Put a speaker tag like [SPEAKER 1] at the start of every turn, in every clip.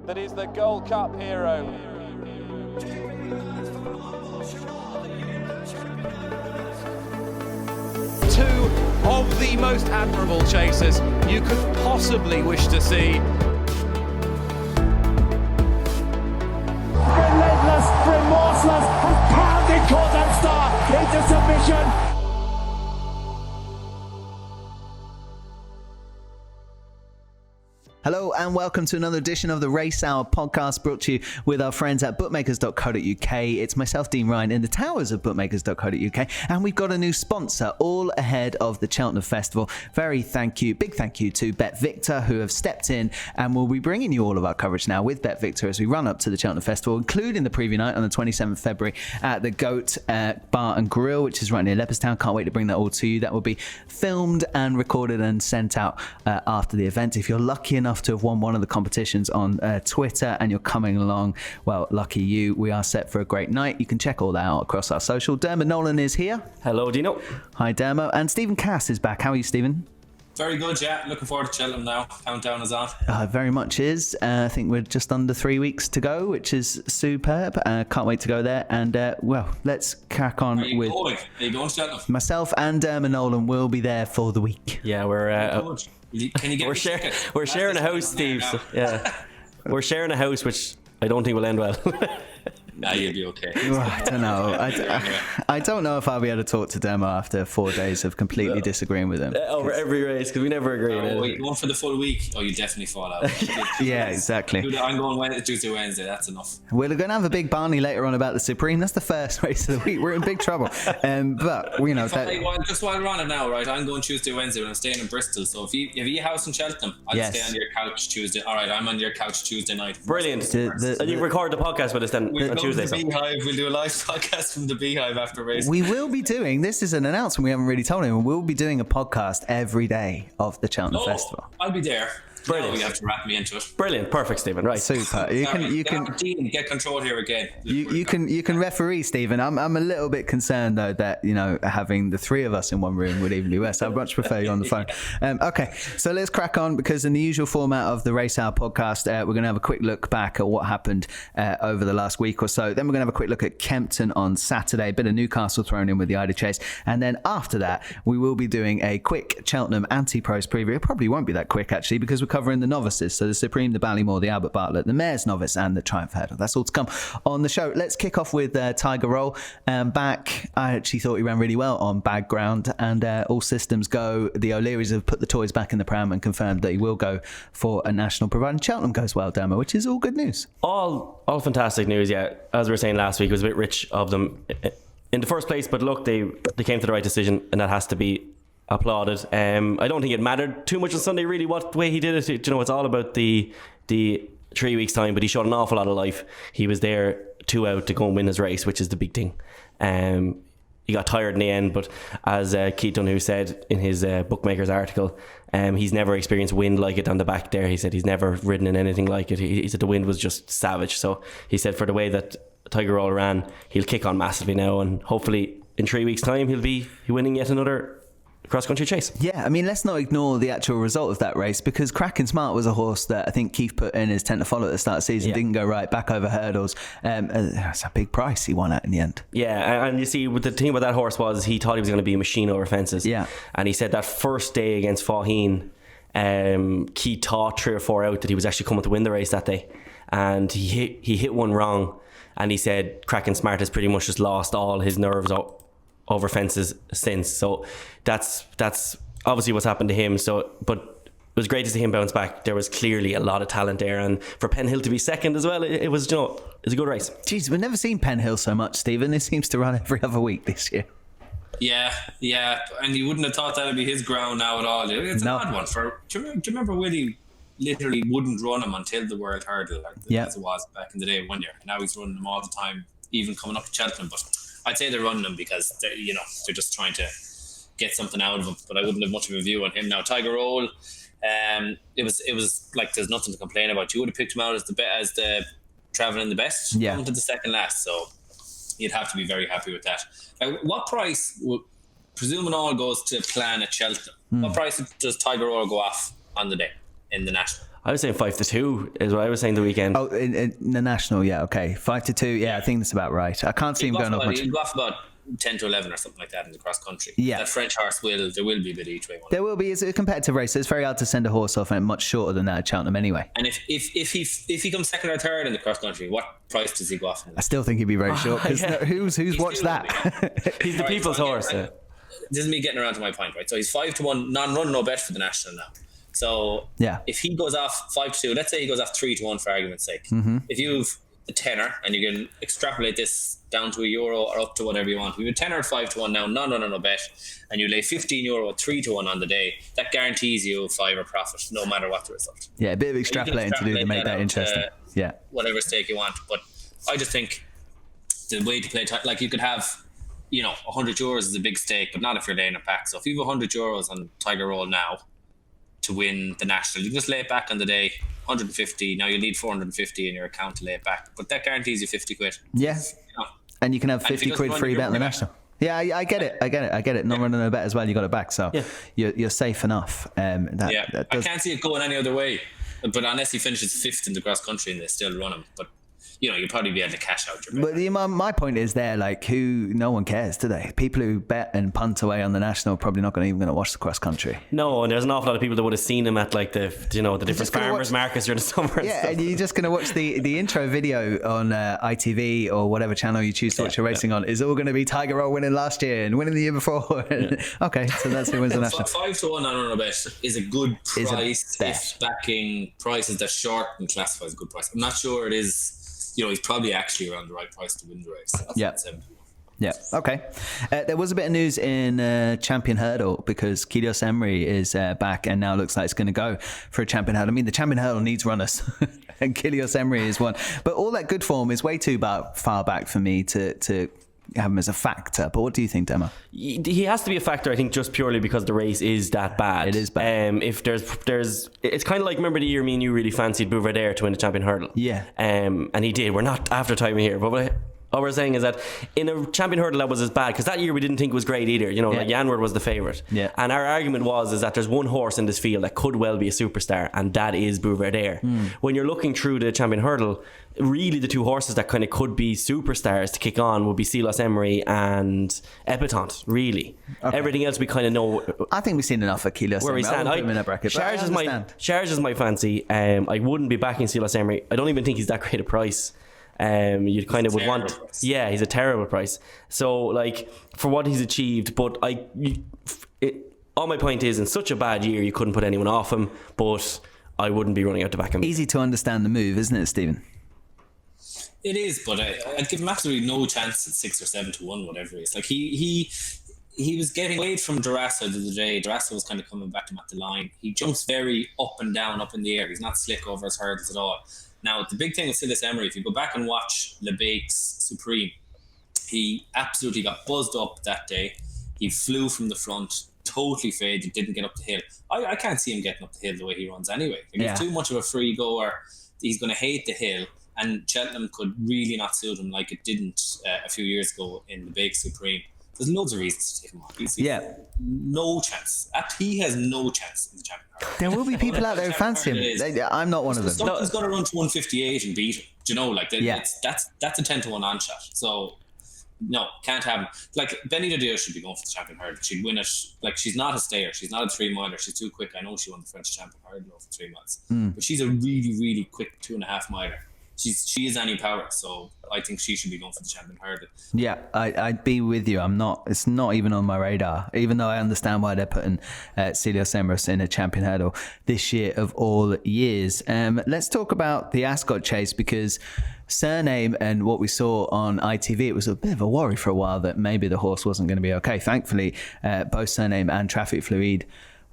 [SPEAKER 1] that is the Gold Cup hero. Two of the most admirable chasers you could possibly wish to see.
[SPEAKER 2] Relentless, remorseless, and pounding Cheltenham Star into submission.
[SPEAKER 3] Hello and welcome to another edition of the Racehour podcast, brought to you with our friends at bookmakers.co.uk. It's myself, Dean Ryan, in the towers of bookmakers.co.uk, and we've got a new sponsor all ahead of the Cheltenham Festival. Big thank you to Bet Victor, who have stepped in and will be bringing you all of our coverage now with Bet Victor as we run up to the Cheltenham Festival, including the preview night on the 27th February at the Goat Bar and Grill, which is right near Leopardstown. Can't wait to bring that all to you. That will be filmed and recorded and sent out after the event. If you're lucky enough to have won one of the competitions on Twitter and you're coming along, well, lucky you. We are set for a great night. You can check all that out across our social. Diarmuid Nolan is here.
[SPEAKER 4] Hello, Dino.
[SPEAKER 3] Hi, Dermo. And Stephen Cass is back. How are you, Stephen?
[SPEAKER 5] Very good, yeah. Looking forward to Cheltenham now. Countdown is on.
[SPEAKER 3] Very much is. I think we're just under 3 weeks to go, which is superb. Can't wait to go there. And, well, let's crack on with...
[SPEAKER 5] Are you going to Cheltenham?
[SPEAKER 3] Myself and Diarmuid Nolan will be there for the week.
[SPEAKER 4] Yeah, we're...
[SPEAKER 5] Can you get
[SPEAKER 4] we're sharing a house, Steve. So, yeah, we're sharing a house, which I don't think will end well.
[SPEAKER 5] Nah, you'll be okay.
[SPEAKER 3] Well, I don't know. I don't know if I'll be able to talk to Demo after 4 days of completely disagreeing with him.
[SPEAKER 4] Over every race, because we never agree.
[SPEAKER 5] You're going for the full week. Oh, you definitely fall out.
[SPEAKER 3] Yeah, exactly.
[SPEAKER 5] I'm going Wednesday, Tuesday, Wednesday. That's enough.
[SPEAKER 3] We're going to have a big Barney later on about the Supreme. That's the first race of the week. We're in big trouble. But, you know...
[SPEAKER 5] Just while we're on it now, right, I'm going Tuesday, Wednesday, but I'm staying in Bristol. So if you have a house in Cheltenham, I'll stay on your couch Tuesday. All right, I'm on your couch Tuesday night.
[SPEAKER 4] Brilliant. And you record the podcast with us then on Tuesday.
[SPEAKER 5] We'll do a live podcast from the Beehive after race.
[SPEAKER 3] We will be doing, this is an announcement we haven't really told anyone, we'll be doing a podcast every day of the Cheltenham Festival.
[SPEAKER 5] I'll be there.
[SPEAKER 4] Brilliant.
[SPEAKER 5] No, you have to wrap me into it.
[SPEAKER 4] Brilliant, perfect, Stephen. Right,
[SPEAKER 3] super. You can
[SPEAKER 5] get control here again.
[SPEAKER 3] You can referee, Stephen. I'm a little bit concerned though that having the three of us in one room would even be worse. I'd much prefer you on the phone. Okay, so let's crack on, because in the usual format of the Racehour podcast, we're going to have a quick look back at what happened over the last week or so. Then we're going to have a quick look at Kempton on Saturday. A bit of Newcastle thrown in with the Ida Chase, and then after that we will be doing a quick Cheltenham Ante-post preview. It probably won't be that quick actually, because we're covering the novices, so the Supreme, the Ballymore, the Albert Bartlett, the Mayor's Novice, and the Triumph Hurdle. That's all to come on the show. Let's kick off with Tiger Roll. Back, I actually thought he ran really well on bad ground, and all systems go. The O'Learys have put the toys back in the pram and confirmed that he will go for a national, providing Cheltenham goes well, Demo, which is all good news.
[SPEAKER 4] All fantastic news, yeah. As we were saying last week, it was a bit rich of them in the first place, but look, they came to the right decision, and that has to be applauded. I don't think it mattered too much on Sunday really what way he did it. It's all about the 3 weeks time, but he showed an awful lot of life. He was there 2 out to go and win his race, which is the big thing. He got tired in the end, but as Keith Dunhu said in his Bookmakers article, he's never experienced wind like it on the back there. He said he's never ridden in anything like it. He said the wind was just savage. So he said for the way that Tiger Roll ran, he'll kick on massively now, and hopefully in 3 weeks time he'll be winning yet another cross-country chase.
[SPEAKER 3] Yeah, I mean, let's not ignore the actual result of that race, because Kraken Smart was a horse that I think Keith put in his 10 to follow at the start of the season, didn't go right, back over hurdles. That's a big price he won at in the end. Yeah,
[SPEAKER 4] and you see, the thing about that horse was he thought he was going to be a machine over fences.
[SPEAKER 3] Yeah.
[SPEAKER 4] And he said that first day against Faugheen, Keith thought 3 or 4 out that he was actually coming to win the race that day. And he hit one wrong, and he said Kraken Smart has pretty much just lost all his nerves over fences since. So that's obviously what's happened to him. So, but it was great to see him bounce back. There was clearly a lot of talent there, and for Penhill to be second as well, it was it's a good race.
[SPEAKER 3] Jeez, we've never seen Penhill so much, Stephen. He seems to run every other week this year.
[SPEAKER 5] Yeah, and you wouldn't have thought that'd be his ground now at all. It's an odd one. Do you remember Willie literally wouldn't run him until the World Hurdle, as it was back in the day 1 year. Now he's running them all the time, even coming up to Cheltenham. But I'd say they're running them because they're just trying to get something out of him. But I wouldn't have much of a view on him now. Tiger Roll, it was like there's nothing to complain about. You would have picked him out as the travelling the best, coming to the second last. So you'd have to be very happy with that. Now, what price, presuming all goes to plan at Cheltenham, what price does Tiger Roll go off on the day in the National?
[SPEAKER 4] I was saying 5-2 is what I was saying the weekend.
[SPEAKER 3] Oh, in the national, yeah, okay. 5-2, yeah, I think that's about right. I can't see him going up much.
[SPEAKER 5] He'll go off about 10 to 11 or something like that in the cross country.
[SPEAKER 3] Yeah.
[SPEAKER 5] That French horse there will be a bit each way.
[SPEAKER 3] There will be. It's a competitive race, so it's very hard to send a horse off and much shorter than that at Cheltenham anyway.
[SPEAKER 5] And if he comes second or third in the cross country, what price does he go off?
[SPEAKER 3] I still think he'd be very short, because who's watched that?
[SPEAKER 4] He's the people's horse.
[SPEAKER 5] This is me getting around to my point, right? So he's 5-1, non-run, no bet for the national now. So if he goes off 5-2, let's say he goes off 3-1 for argument's sake. Mm-hmm. If you've a tenner and you can extrapolate this down to €1 or up to whatever you want, if you have a tenner at 5-1 now, non-run, no bet, and you lay €15 at 3-1 on the day, that guarantees you a fiver profit no matter what the result.
[SPEAKER 3] Yeah, a bit of extrapolating to do to make that interesting.
[SPEAKER 5] Whatever stake you want, but I just think the way to play, like you could have, €100 is a big stake, but not if you're laying it back. So if you have €100 on Tiger Roll now to win the national, you just lay it back on the day, 150. Now you need 450 in your account to lay it back, but that guarantees you 50 quid.
[SPEAKER 3] Yeah, and you can have 50 quid free bet on the national. Yeah, I get it. Not running a bet as well. You got it back, so you're safe enough.
[SPEAKER 5] I can't see it going any other way. But unless he finishes 5th in the cross country and they still run him, but you'll probably be able to cash out your bet.
[SPEAKER 3] But my point is there, like, no one cares, do they? People who bet and punt away on the national are probably not even going to watch the cross country.
[SPEAKER 4] No, and there's an awful lot of people that would have seen him at like the different farmers markets during the summer.
[SPEAKER 3] Yeah, and you're just going to watch the intro video on ITV or whatever channel you choose to watch your racing on. Is all going to be Tiger Roll winning last year and winning the year before. Okay, so that's who wins the national.
[SPEAKER 5] 5-1 on a bet is a good price if backing prices that short and classifies a good price. I'm not sure it is. He's probably actually around the right price to win the race. That's
[SPEAKER 3] Yeah. Okay. There was a bit of news in Champion Hurdle because Kilios Emery is back and now looks like it's going to go for a Champion Hurdle. I mean, the Champion Hurdle needs runners, and Kilios Emery is one. But all that good form is way too far back for me to have him as a factor. But what do you think, Demo?
[SPEAKER 4] He has to be a factor, I think, just purely because the race is that bad.
[SPEAKER 3] It is bad.
[SPEAKER 4] If there's it's kind of like, remember the year me and you really fancied Bouvardere to win the Champion Hurdle?
[SPEAKER 3] Yeah.
[SPEAKER 4] And he did. We're not after timing here, but all we're saying is that in a Champion Hurdle that was as bad, because that year we didn't think it was great either. Like Janward was the favourite.
[SPEAKER 3] Yeah.
[SPEAKER 4] And our argument is that there's one horse in this field that could well be a superstar, and that is Bouvardere. When you're looking through the Champion Hurdle, really the two horses that kind of could be superstars to kick on would be Kilios Emery and Epatante, really. Okay. Everything else we kind of know.
[SPEAKER 3] I think we've seen enough of Kilios Emery.
[SPEAKER 4] Where we stand. Charge is my fancy. I wouldn't be backing Kilios Emery. I don't even think he's that great a price. You kind of would want price. Yeah, he's a terrible price, so like for what he's achieved, but all my point is, in such a bad year you couldn't put anyone off him, but I wouldn't be running out to back him.
[SPEAKER 3] Easy to understand the move, isn't it, Stephen?
[SPEAKER 5] It is, but I'd give him absolutely no chance at 6 or 7 to 1, whatever it is. Like he was getting away from Durasso the other day. Durasso was kind of coming back to him at the line. He jumps very up and down, up in the air. He's not slick over his hurdles at all. Now, the big thing with Kilios Emery, if you go back and watch Le Bake's Supreme, he absolutely got buzzed up that day. He flew from the front, totally faded, didn't get up the hill. I can't see him getting up the hill the way he runs anyway. He's too much of a free goer. He's going to hate the hill, and Cheltenham could really not suit him like it didn't a few years ago in Le Bake's Supreme. There's loads of reasons to take him off. He's no chance. He has no chance in the Champion Hurdle.
[SPEAKER 3] There will be people out there who fancy him. I'm not one of them.
[SPEAKER 5] Something's going to run to 158 and beat him. Do you know? Like that's a 10 to 1 on shot. So no, can't have him. Like Benny Diarmuid should be going for the Champion Hurdle. She'd win it. Like she's not a stayer. She's not a 3-miler. She's too quick. I know she won the French Champion Hurdle over 3 months, but she's a really, really quick 2.5 miler. She is any power, so I think she should be going for the Champion Hurdle. Yeah,
[SPEAKER 3] I'd be with you. It's not even on my radar, even though I understand why they're putting Kilios Emery in a Champion Hurdle this year of all years. Let's talk about the Ascot chase, because Surname and what we saw on ITV, it was a bit of a worry for a while that maybe the horse wasn't going to be okay. Thankfully, both Surname and Traffic Fluide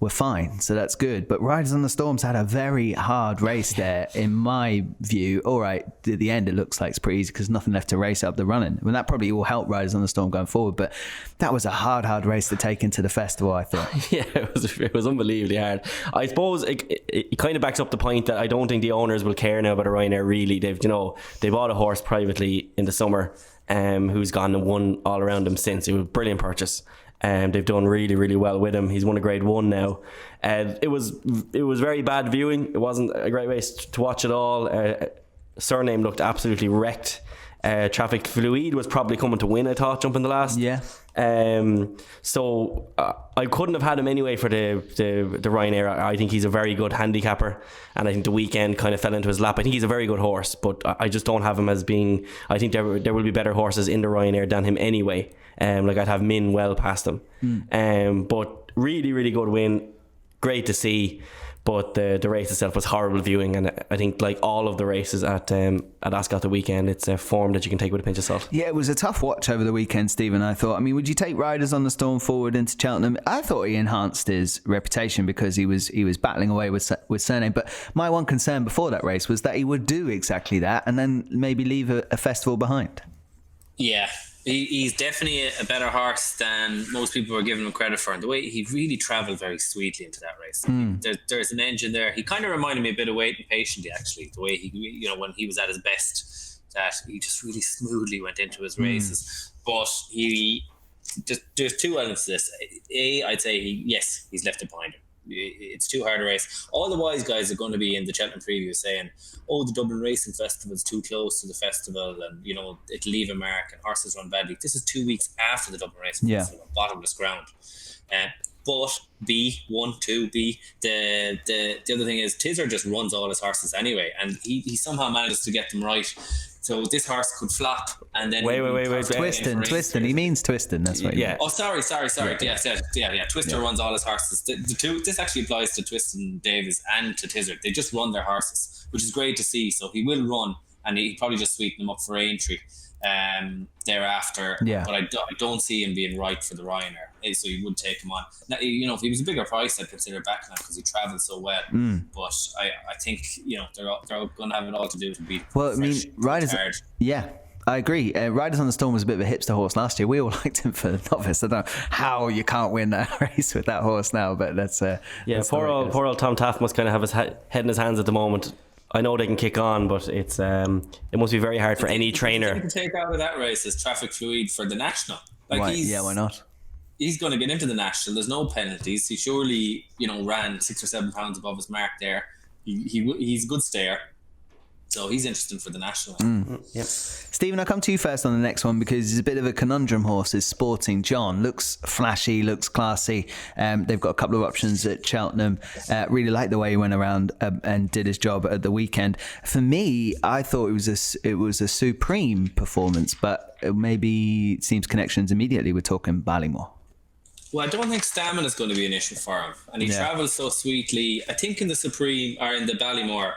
[SPEAKER 3] were fine, so that's good. But Riders on the Storms had a very hard race there, in my view. All right, at the end it looks like it's pretty easy because nothing left to race up the running. I mean, that probably will help Riders on the Storm going forward, but that was a hard race to take into the festival, I thought.
[SPEAKER 4] Yeah, it was unbelievably hard. I suppose it kind of backs up the point that I don't think the owners will care now about a Ryanair, really. They bought a horse privately in the summer, who's gone and won all around them since. It was a brilliant purchase. They've done really, really well with him. He's won a Grade 1 now. It was very bad viewing. It wasn't a great race to watch at all. Surname looked absolutely wrecked. Traffic Fluid was probably coming to win, I thought, jumping the last.
[SPEAKER 3] Yeah.
[SPEAKER 4] So I couldn't have had him anyway for the Ryanair. I think he's a very good handicapper, and I think the weekend kind of fell into his lap. I think he's a very good horse, but I just don't have him as being. I think there will be better horses in the Ryanair than him anyway. Like I'd have Min well past him. But really, really good win. Great to see. But the race itself was horrible viewing, and I think like all of the races at Ascot the weekend, it's a form that you can take with a pinch of salt.
[SPEAKER 3] Yeah, it was a tough watch over the weekend, Stephen. I thought, would you take Riders on the Storm forward into Cheltenham? I thought he enhanced his reputation because he was battling away with Surname. But my one concern before that race was that he would do exactly that and then maybe leave a festival behind.
[SPEAKER 5] Yeah. He's definitely a better horse than most people were giving him credit for. And the way he really travelled very sweetly into that race. There's an engine there. He kind of reminded me a bit of Waiting Patiently, actually. The way he, when he was at his best, that he just really smoothly went into his races. But there's two elements to this. I'd say he's left it behind him. It's too hard a race. All the wise guys are going to be in the Cheltenham preview saying, the Dublin Racing Festival is too close to the festival, and it'll leave a mark, and horses run badly. This is 2 weeks after the Dublin Racing Festival, bottomless ground. But the other thing is Tizzer just runs all his horses anyway, and he somehow manages to get them right. So this horse could flop, and then
[SPEAKER 4] wait.
[SPEAKER 3] Twiston. He means Twiston. That's right.
[SPEAKER 4] Yeah.
[SPEAKER 5] Oh, sorry. Yeah. Twister runs all his horses. The two. This actually applies to Twiston Davies and to Tizard. They just run their horses, which is great to see. So he will run, and he probably just sweeten them up for Aintree thereafter. Yeah. But I don't see him being right for the Ryanair. So you would take him on. Now, if he was a bigger price, I'd consider backing him because he travels so well. But I think they're going to have it all to do to beat.
[SPEAKER 3] Well, Riders. Yeah. I agree. Riders on the Storm was a bit of a hipster horse last year. We all liked him for the novice. I don't know how you can't win that race with that horse now, but that's
[SPEAKER 4] poor old Tom Taft must kind of have his head in his hands at the moment. I know they can kick on, but it's it must be very hard for any trainer.
[SPEAKER 5] The thing to take out of that race is Traffic Fluid for the National.
[SPEAKER 3] Why not?
[SPEAKER 5] He's going to get into the National. There's no penalties. He surely, ran 6 or 7 pounds above his mark there. He's a good stayer. So he's interesting for the National.
[SPEAKER 3] Yep. Stephen, I'll come to you first on the next one because he's a bit of a conundrum horse. Is Sporting John. Looks flashy, looks classy. They've got a couple of options at Cheltenham. Really like the way he went around and did his job at the weekend. For me, I thought it was a supreme performance, but maybe it seems connections immediately. We're talking Ballymore.
[SPEAKER 5] Well, I don't think stamina is going to be an issue for him. And he travels so sweetly. I think in the Supreme or in the Ballymore,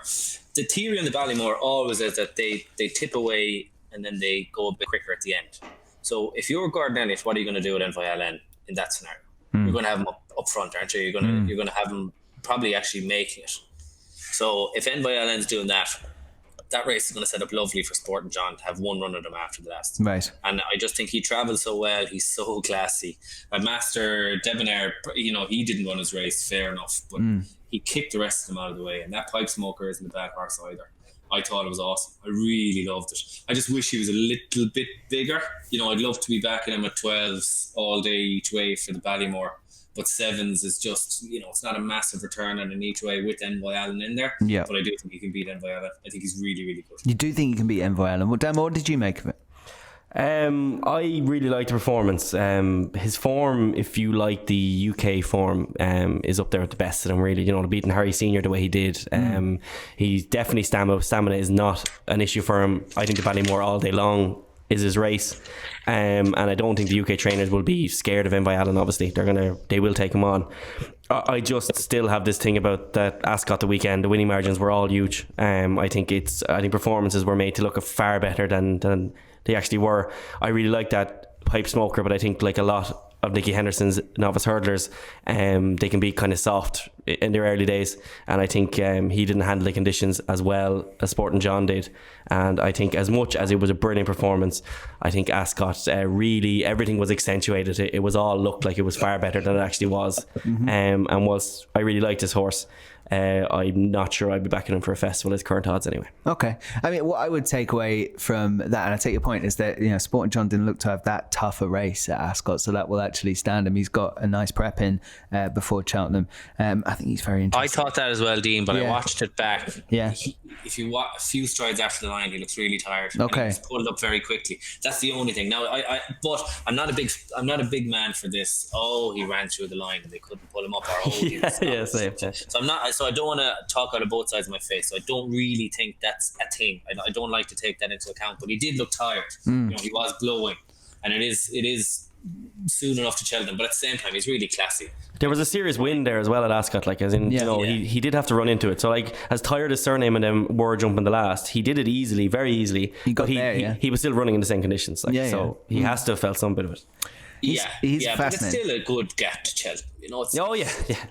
[SPEAKER 5] the theory in the Ballymore always is that they tip away and then they go a bit quicker at the end. So if you're Gordon Elliott, what are you going to do with Envoi Allen in that scenario? You're going to have him up front, aren't you? You're going to have him probably actually making it. So if Envoi Allen's doing that race is going to set up lovely for Sporting John to have one run of them after the last.
[SPEAKER 3] Right.
[SPEAKER 5] And I just think he travels so well. He's so classy. Master Debonair, he didn't run his race, fair enough, but he kicked the rest of them out of the way. And that Pipe Smoker isn't a bad horse either. I thought it was awesome. I really loved it. I just wish he was a little bit bigger. I'd love to be backing him at 12s all day each way for the Ballymore. But 7s is just, it's not a massive return on an each way with Envoi Allen in there. Yeah. But I do think he can beat Envoi Allen. I think he's really, really good.
[SPEAKER 3] You do think he can beat Envoi Allen? Well, Dan, what did you make of it?
[SPEAKER 4] I really liked the performance. His form, if you like the UK form, is up there at the best of them, really. Beating Harry Senior the way he did. He's definitely stamina is not an issue for him. I think the Ballymore all day long is his race. And I don't think the UK trainers will be scared of Envoi Allen. Obviously, they will take him on. I just still have this thing about that Ascot the weekend. The winning margins were all huge. I think performances were made to look far better than they actually were. I really like that Pipe Smoker, but I think like a lot of Nicky Henderson's novice hurdlers, they can be kind of soft in their early days, and I think he didn't handle the conditions as well as Sporting John did. And I think as much as it was a brilliant performance, I think Ascot really everything was accentuated. It was all looked like it was far better than it actually was. And whilst I really liked this horse, I'm not sure I'd be backing him for a festival as current odds anyway.
[SPEAKER 3] Okay. I mean, what I would take away from that, and I take your point, is that, you know, Sporting John didn't look to have that tough a race at Ascot, so that will actually stand him. He's got a nice prep in before Cheltenham. I think he's very interesting.
[SPEAKER 5] I thought that as well, Dean, but I watched it back.
[SPEAKER 3] Yeah.
[SPEAKER 5] If you watch a few strides after the line, he looks really tired.
[SPEAKER 3] Okay.
[SPEAKER 5] And he's pulled up very quickly. That's the only thing. Now, but I'm not a big man for this. Oh, he ran through the line and they couldn't pull him up. Or he was
[SPEAKER 4] same.
[SPEAKER 5] So I don't want to talk out of both sides of my face. So I don't really think that's a thing. I don't like to take that into account. But he did look tired. You know, he was blowing, and it is soon enough to Cheltenham, but at the same time he's really classy.
[SPEAKER 4] There was a serious wind there as well at Ascot, like, as in, he did have to run into it. So, like, as tired as Surname and them were jumping the last, he did it easily, very easily.
[SPEAKER 3] He got there,
[SPEAKER 4] he was still running in the same conditions, like, he has to have felt some bit of it.
[SPEAKER 3] He's
[SPEAKER 5] but it's still a good gap to Cheltenham. You know,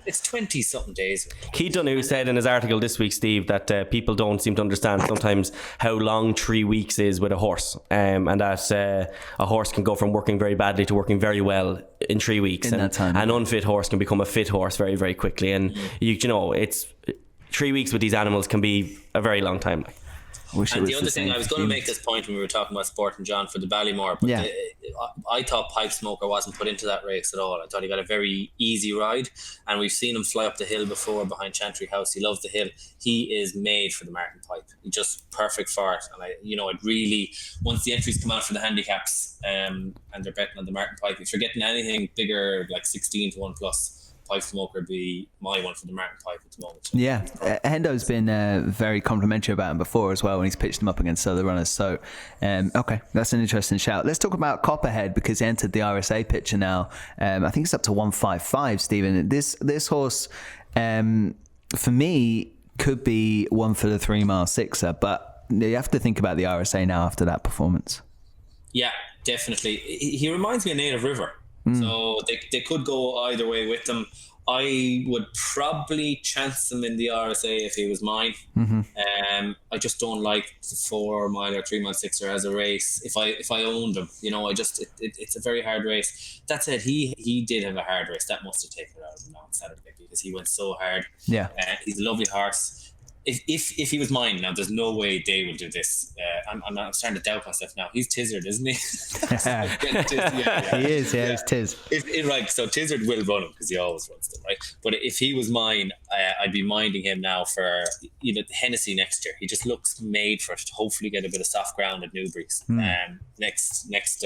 [SPEAKER 5] it's 20 something days.
[SPEAKER 4] Keith Dunne said in his article this week, Steve, that people don't seem to understand sometimes how long 3 weeks is with a horse, and that a horse can go from working very badly to working very well in 3 weeks, and an unfit horse can become a fit horse very, very quickly. And you know, it's 3 weeks with these animals can be a very long time.
[SPEAKER 5] And the other thing, I was going to make this point when we were talking about Sporting John for the Ballymore, but I thought Pipe Smoker wasn't put into that race at all. I thought he got a very easy ride, and we've seen him fly up the hill before behind Chantry House. He loves the hill. He is made for the Martin Pipe. He's just perfect for it. And I'd really, once the entries come out for the handicaps, and they're betting on the Martin Pipe, if you're getting anything bigger, like 16 to 1 plus, Pipe Smoker would be my one for the Martin Pipe at the moment.
[SPEAKER 3] Yeah, Hendo's been very complimentary about him before as well when he's pitched him up against other runners. So, okay, that's an interesting shout. Let's talk about Copperhead, because he entered the RSA picture now. I think it's up to 155, Stephen. This horse, for me, could be one for the 3 mile sixer, but you have to think about the RSA now after that performance.
[SPEAKER 5] Yeah, definitely. He reminds me of Native River. So they could go either way with them. I would probably chance him in the RSA if he was mine. I just don't like the 4 mile or 3 mile sixer as a race. If I owned him, you know, it's a very hard race. That said, he did have a hard race. That must have taken it out of him on Saturday because he went so hard. Yeah, he's a lovely horse. If he was mine, now there's no way they will do this. I'm starting to doubt myself now. He's Tizzard, isn't he?
[SPEAKER 3] He is. He's Tiz.
[SPEAKER 5] Right, so Tizzard will run him because he always runs them, right? But if he was mine, I'd be minding him now for Hennessy next year. He just looks made for it to hopefully get a bit of soft ground at Newbury's next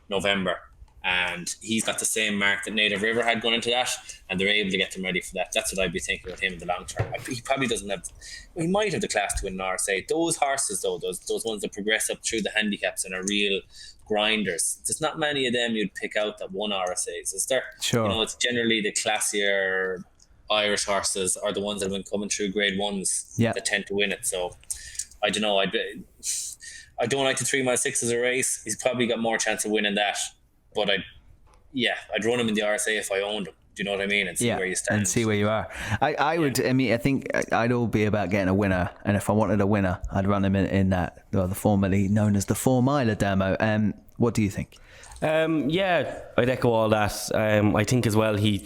[SPEAKER 5] November. And he's got the same mark that Native River had going into that, and they're able to get them ready for that. That's what I'd be thinking with him in the long term. He probably doesn't have, he might have the class to win an RSA. Those horses though, those ones that progress up through the handicaps and are real grinders, there's not many of them you'd pick out that won RSAs, is there? Sure. You know, it's generally the classier Irish horses are the ones that have been coming through grade ones that tend to win it. So I don't know, I don't like the 3 mile six as a race. He's probably got more chance of winning that. But I'd run him in the RSA if I owned him. Do you know what I mean? And see where you stand.
[SPEAKER 3] And see where you are. I would. I mean, I think I'd all be about getting a winner. And if I wanted a winner, I'd run him in that, the formerly known as the 4 miler demo. What do you think?
[SPEAKER 4] I'd echo all that. I think as well he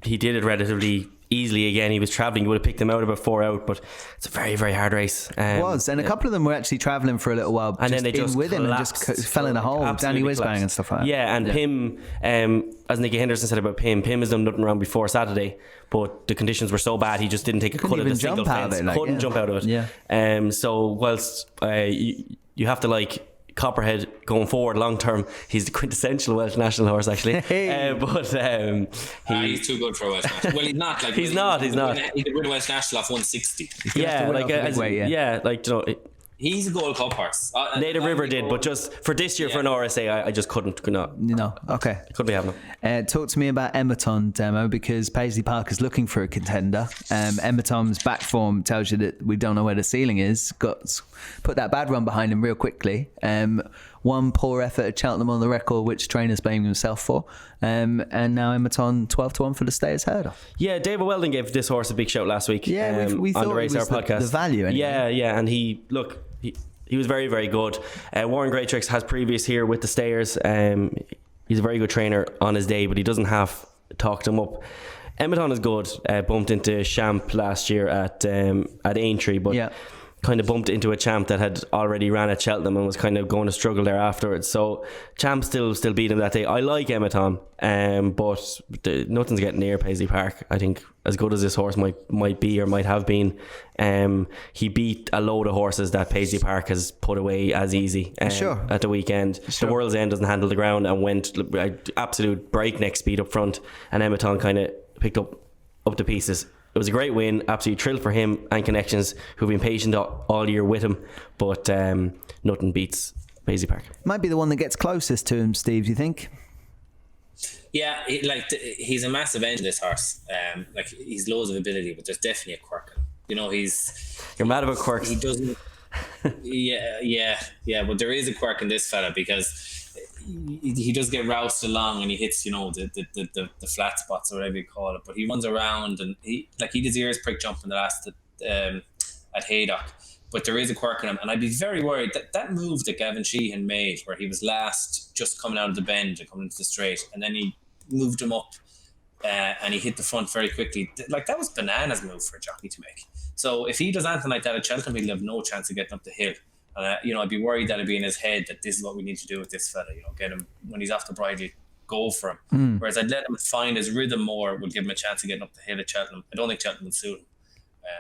[SPEAKER 4] did it relatively easily again. He was travelling. He would have picked him out about 4 out, but it's a very, very hard race.
[SPEAKER 3] It was, and a couple of them were actually travelling for a little while, and then they just with him and just fell in a hole. Danny Whizbang and stuff like that.
[SPEAKER 4] Yeah, and Pim, as Nicky Henderson said about Pim has done nothing wrong before Saturday, but the conditions were so bad he just didn't take a cut of the single fence. Couldn't jump out of it. Yeah. So whilst you have to like Copperhead going forward long term, he's the quintessential Welsh national horse actually.
[SPEAKER 5] He's too good for a Welsh national. Well, he's not. Like
[SPEAKER 4] he's not.
[SPEAKER 5] He could win a Welsh national off 160. He's a Gold Cup horse.
[SPEAKER 4] Native River did, but just for this year for an RSA, I just could not.
[SPEAKER 3] No, okay.
[SPEAKER 4] Couldn't be having him.
[SPEAKER 3] Talk to me about Emerton demo, because Paisley Park is looking for a contender. Emerton's back form tells you that we don't know where the ceiling is. Put that bad run behind him real quickly. One poor effort at Cheltenham on the record, which trainer's blaming himself for. And now Emerton 12 to 1 for the Stayers Hurdle.
[SPEAKER 4] Yeah, David Weldon gave this horse a big shout last week.
[SPEAKER 3] Yeah, we thought
[SPEAKER 4] on the Racehour podcast.
[SPEAKER 3] The value. Anyway.
[SPEAKER 4] Yeah, and he was very, very good. Warren Greatrix has previous here with the Stayers. He's a very good trainer on his day, but he doesn't have talked him up Edmonton is good. Bumped into Champ last year at Aintree, but kind of bumped into a Champ that had already ran at Cheltenham and was kind of going to struggle there afterwards. So Champ still beat him that day. I like Edmonton, but nothing's getting near Paisley Park. I think as good as this horse might be or might have been, he beat a load of horses that Paisley Park has put away as easy at the weekend. The World's End doesn't handle the ground and went absolute breakneck speed up front, and Edmonton kind of picked up the pieces. It was a great win, absolute thrill for him and Connections, who've been patient all year with him, but nothing beats Paisley Park.
[SPEAKER 3] Might be the one that gets closest to him, Steve, do you think?
[SPEAKER 5] Yeah, he's a massive end, this horse. He's loads of ability, but there's definitely a quirk.
[SPEAKER 4] You're mad about quirks.
[SPEAKER 5] He doesn't. yeah. But there is a quirk in this fella because he does get roused along and he hits, the flat spots or whatever you call it. But he runs around and he did his ears prick jump in the last at Haydock. But there is a quirk in him, and I'd be very worried that move that Gavin Sheehan made, where he was last just coming out of the bend and coming into the straight, and then he moved him up and he hit the front very quickly. That was bananas move for a jockey to make. So if he does anything like that at Cheltenham, he'll have no chance of getting up the hill. And I'd be worried that it'd be in his head that this is what we need to do with this fella. Get him when he's off the bridle, go for him. Whereas I'd let him find his rhythm more, would give him a chance of getting up the hill at Cheltenham. I don't think Cheltenham will suit him.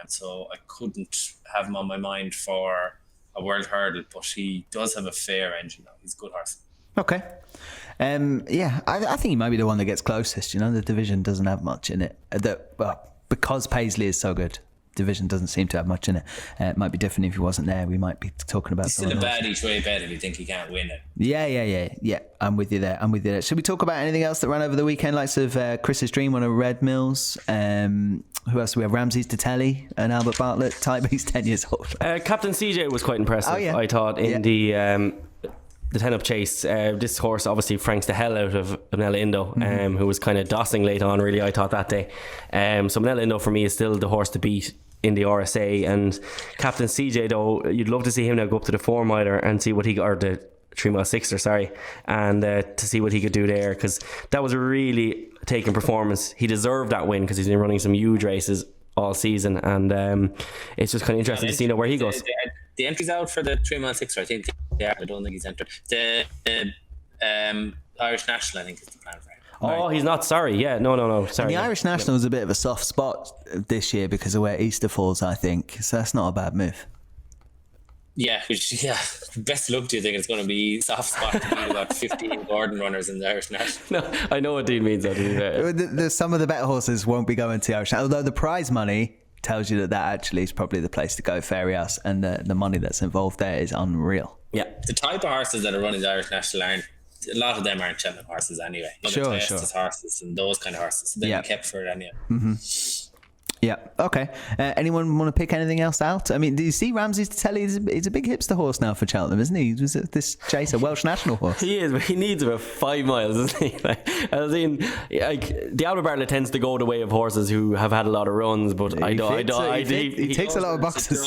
[SPEAKER 5] So I couldn't have him on my mind for a World Hurdle, but he does have a fair engine now. He's a good horse.
[SPEAKER 3] Okay. I think he might be the one that gets closest. The division doesn't have much in it. Because Paisley is so good, division doesn't seem to have much in it. It might be different if he wasn't there. We might be talking about.
[SPEAKER 5] He's still a bad each way bet if you think he can't win it.
[SPEAKER 3] Yeah. I'm with you there. Should we talk about anything else that ran over the weekend? Likes of Chris's Dream, one of Red Mills. Who else do we have? Ramses Detelli and Albert Bartlett type. He's 10 years old.
[SPEAKER 4] Captain CJ was quite impressive. I thought in the 10-up chase. This horse obviously franks the hell out of Manella Indo, who was kind of dossing late on, really, I thought, that day. So Manella Indo for me is still the horse to beat in the RSA, and Captain CJ, though, you'd love to see him now go up to the 4 miler and see what he got, or the 3 mile 6er, and to see what he could do there, because that was a really taken performance. He deserved that win because he's been running some huge races all season, and it's just kind of interesting to see now where he goes.
[SPEAKER 5] The entry's out for the 3 mile 6er, I think. Yeah, I don't think he's entered. The Irish National, I think, is the plan for him.
[SPEAKER 4] Oh, he's not. Sorry. Yeah, no. Sorry.
[SPEAKER 3] And the Irish National is a bit of a soft spot this year because of where Easter falls, I think. So that's not a bad move.
[SPEAKER 5] Yeah, best luck to you. Think it's going to be soft spot to beat about 15 Gordon runners in the Irish National.
[SPEAKER 4] No, I know what Dean means.
[SPEAKER 3] Some of the better horses won't be going to the Irish National, although the prize money tells you that actually is probably the place to go, Fairy House, and the money that's involved there is unreal.
[SPEAKER 5] Yeah, the type of horses that are running the Irish National aren't. A lot of them aren't Cheltenham horses anyway.
[SPEAKER 3] Sure.
[SPEAKER 5] Horses and those kind of horses. So they're kept for it anyway.
[SPEAKER 3] Mm-hmm. Yeah. Okay. Anyone want to pick anything else out? I mean, do you see Ramses Detelli? He's a big hipster horse now for Cheltenham, isn't he? He was this chase, a Welsh national horse.
[SPEAKER 4] He is, but he needs about 5 miles, isn't he? The Albert Bartlett tends to go the way of horses who have had a lot of runs, but
[SPEAKER 3] he takes a lot of boxes.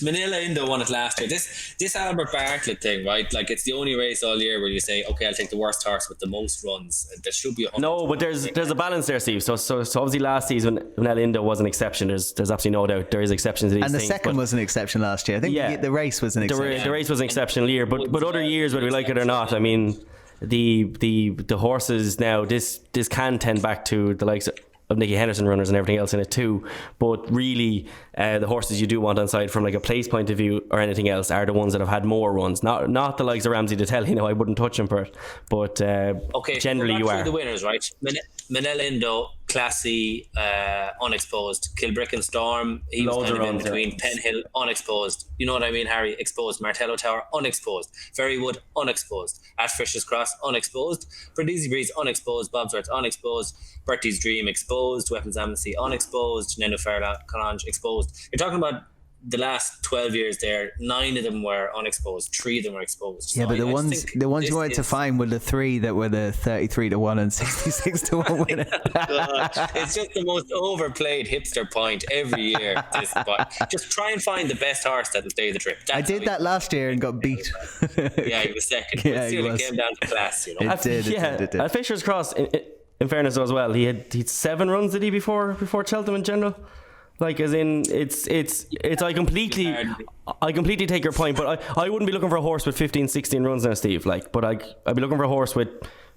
[SPEAKER 5] Manila Indo won it last year. This Albert Bartlett thing, right? It's the only race all year where you say, okay, I'll take the worst horse with the most runs. There should be 100.
[SPEAKER 4] No, but there's a balance there, Steve. So obviously last season Manila Indo was an exception. There's absolutely no doubt there is exceptions to these things.
[SPEAKER 3] And the second was an exception last year. I think the race was an exception.
[SPEAKER 4] The race was an exceptional year, but other years, whether we like it or not, I mean, the horses now, this can tend back to the likes of Nicky Henderson runners and everything else in it too, but really the horses you do want on side from a place point of view or anything else are the ones that have had more runs, not the likes of Ramsey Detelli. I wouldn't touch him for it, but generally you are
[SPEAKER 5] the winners, right? Manella Indo, classy, unexposed. Kilbrick and Storm, he was kind of in between. Penhill, unexposed. You know what I mean, Harry? Exposed. Martello Tower, unexposed. Ferrywood, unexposed. At Fisher's Cross, unexposed. Brindisi Breeze, unexposed. Bobsworth, unexposed. Bertie's Dream, exposed. Weapons Amnesty, unexposed. Nenufar Collage, exposed. You're talking about the last 12 years there, 9 of them were unexposed, 3 of them were exposed.
[SPEAKER 3] Yeah, so but the ones you wanted to find were the 3 that were the 33-1 and 66-1 winner.
[SPEAKER 5] It's just the most overplayed hipster point every year. Just try and find the best horse that will stay the trip.
[SPEAKER 3] I did that last year and got beat.
[SPEAKER 5] Yeah, he was second. Yeah, it came down to class,
[SPEAKER 3] It did.
[SPEAKER 4] At Fisher's Cross, in fairness as well, he'd 7 runs, did he, before Cheltenham in general? Like, as in, it's I completely take your point, but I wouldn't be looking for a horse with 15, 16 runs now, Steve. Like, but I'd be looking for a horse with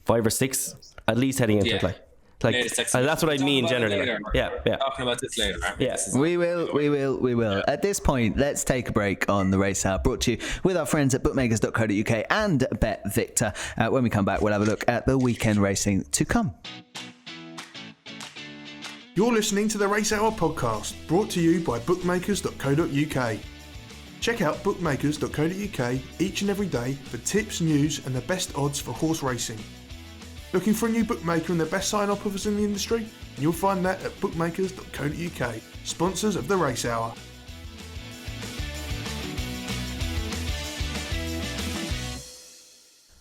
[SPEAKER 4] 5 or 6 at least heading into it. Like that's what I mean generally. Yeah.
[SPEAKER 5] Talking about this later.
[SPEAKER 3] Yes, we will. At this point, let's take a break on the Racehour, brought to you with our friends at bookmakers.co.uk and Bet Victor. When we come back, we'll have a look at the weekend racing to come.
[SPEAKER 6] You're listening to the Racehour podcast, brought to you by bookmakers.co.uk. Check out bookmakers.co.uk each and every day for tips, news and the best odds for horse racing. Looking for a new bookmaker and the best sign-up offers in the industry? You'll find that at bookmakers.co.uk, sponsors of the Racehour.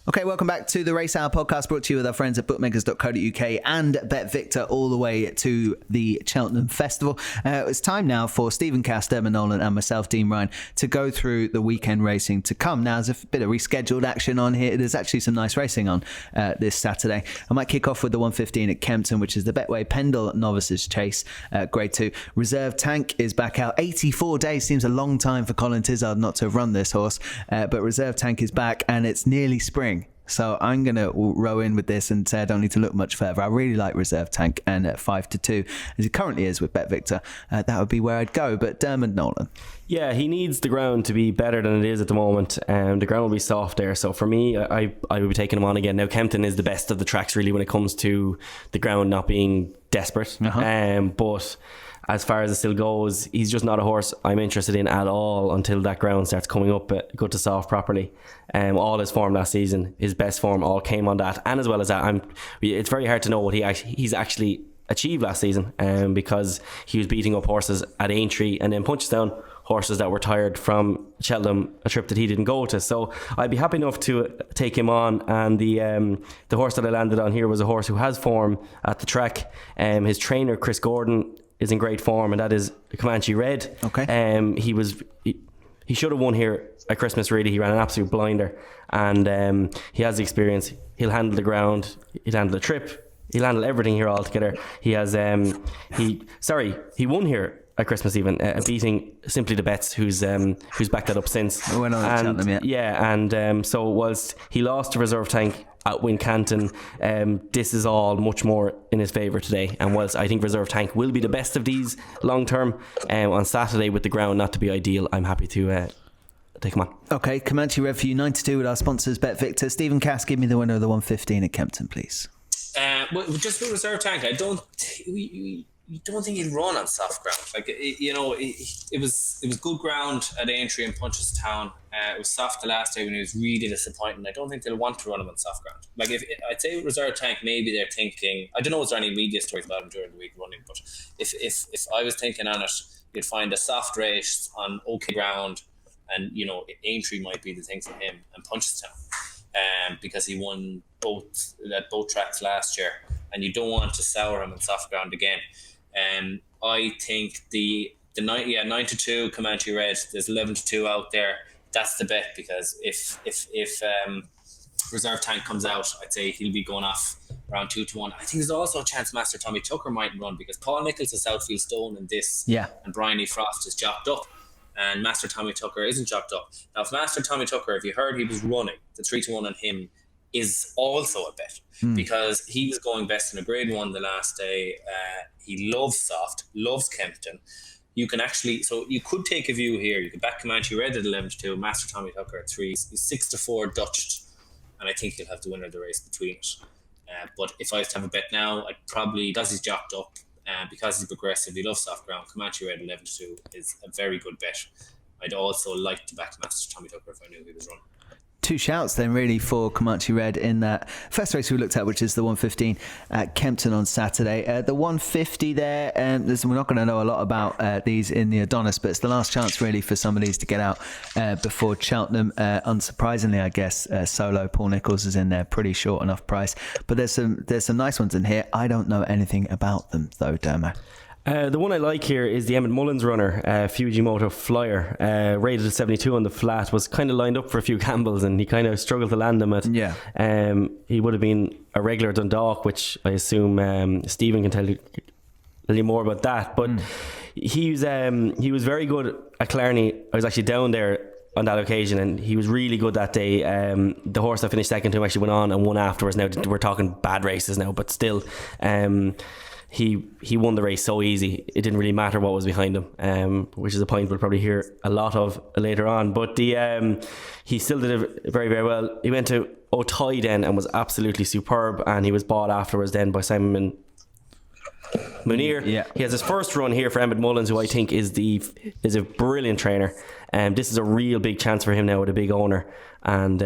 [SPEAKER 3] Okay, welcome back to the Racehour podcast, brought to you with our friends at bookmakers.co.uk and Bet Victor, all the way to the Cheltenham Festival. It's time now for Stephen Cass, Diarmuid Nolan and myself, Dean Ryan, to go through the weekend racing to come. Now, there's a bit of rescheduled action on here. There's actually some nice racing on this Saturday. I might kick off with the 1:15 at Kempton, which is the Betway Pendle Novices Chase, Grade 2. Reserve Tank is back out. 84 days seems a long time for Colin Tizard not to have run this horse, but Reserve Tank is back and it's nearly spring. So I'm going to row in with this and say I don't need to look much further. I really like Reserve Tank, and at 5-2, as it currently is with Bet Victor, that would be where I'd go. But Diarmuid Nolan.
[SPEAKER 4] Yeah, he needs the ground to be better than it is at the moment. The ground will be soft there. So for me, I would be taking him on again. Now, Kempton is the best of the tracks, really, when it comes to the ground not being desperate. But as far as it still goes, he's just not a horse I'm interested in at all until that ground starts coming up good to soft properly. All his form last season, his best form, all came on that, and as well as that, it's very hard to know what he's actually achieved last season, because he was beating up horses at Aintree and then Punchestown, horses that were tired from Cheltenham, a trip that he didn't go to. So I'd be happy enough to take him on. And the horse that I landed on here was a horse who has form at the track. His trainer, Chris Gordon, is in great form, and that is Comanche Red.
[SPEAKER 3] Okay.
[SPEAKER 4] He should have won here at Christmas, really. He ran an absolute blinder, and he has the experience. He'll handle the ground, he'll handle the trip, he'll handle everything here altogether. He has he won here at Christmas even, beating Simply the Bets, who's backed that up since.
[SPEAKER 3] We went on to Cheltenham,
[SPEAKER 4] and so whilst he lost to Reserve Tank at Wincanton, this is all much more in his favour today. And whilst I think Reserve Tank will be the best of these long term, on Saturday with the ground not to be ideal, I'm happy to take him on. Okay,
[SPEAKER 3] Comanche Red for you, 9-2 with our sponsors Bet Victor. Stephen Cass, give me the winner of the 1:15 at Kempton, please.
[SPEAKER 5] Well, just with Reserve Tank, I don't think he'd run on soft ground. Like, it was good ground at Aintree and Punchestown. It was soft the last day when he was really disappointing. I don't think they'll want to run him on soft ground. Like, I'd say with Reserve Tank, maybe they're thinking, I don't know if there are any media stories about him during the week running, but if I was thinking on it, you'd find a soft race on okay ground, and Aintree might be the thing for him, and Punchestown, because he won both tracks last year, and you don't want to sour him on soft ground again. I think the 9-2 Comanche Red, there's 11-2 out there. That's the bet, because if Reserve Tank comes out, I'd say he'll be going off around 2-1. I think there's also a chance Master Tommy Tucker mightn't run, because Paul Nicholls is Southfield Stone in this, and Bryony Frost is jocked up, and Master Tommy Tucker isn't jocked up. Now, if Master Tommy Tucker, if you heard he was running, the 3-1 on him is also a bet, because he was going best in a Grade 1 the last day. He loves soft, loves Kempton. You can so you could take a view here. You could back Comanche Red at 11-2, Master Tommy Tucker at 3. He's 6-4 Dutched, and I think he'll have the winner of the race between it. But if I was to have a bet now, I'd probably, because he's jocked up, because he's progressive, he loves soft ground, Comanche Red 11-2 is a very good bet. I'd also like to back Master Tommy Tucker if I knew he was running.
[SPEAKER 3] Two shouts then really for Comanche Red in that first race we looked at, which is the 1:15 at Kempton on Saturday. The 150 there, we're not going to know a lot about these in the Adonis, but it's the last chance really for some of these to get out before Cheltenham. Unsurprisingly, I guess, solo Paul Nicholls is in there, pretty short enough price. But there's some nice ones in here. I don't know anything about them though, Dermo.
[SPEAKER 4] The one I like here is the Emmett Mullins runner, Fujimoto Flyer, rated at 72 on the flat. Was kind of lined up for a few gambles and he kind of struggled to land them at.
[SPEAKER 3] Yeah.
[SPEAKER 4] He would have been a regular Dundalk, which I assume Stephen can tell you more about that. But he was very good at Clarny. I was actually down there on that occasion and he was really good that day. The horse that finished second to him actually went on and won afterwards. Now we're talking bad races now, but still he won the race so easy it didn't really matter what was behind him, which is a point we'll probably hear a lot of later on. But he still did it very, very well. He went to Otay then and was absolutely superb, and he was bought afterwards then by Simon Munir.
[SPEAKER 3] Yeah. He
[SPEAKER 4] has his first run here for Emmett Mullins, who I think is a brilliant trainer. This is a real big chance for him now with a big owner. And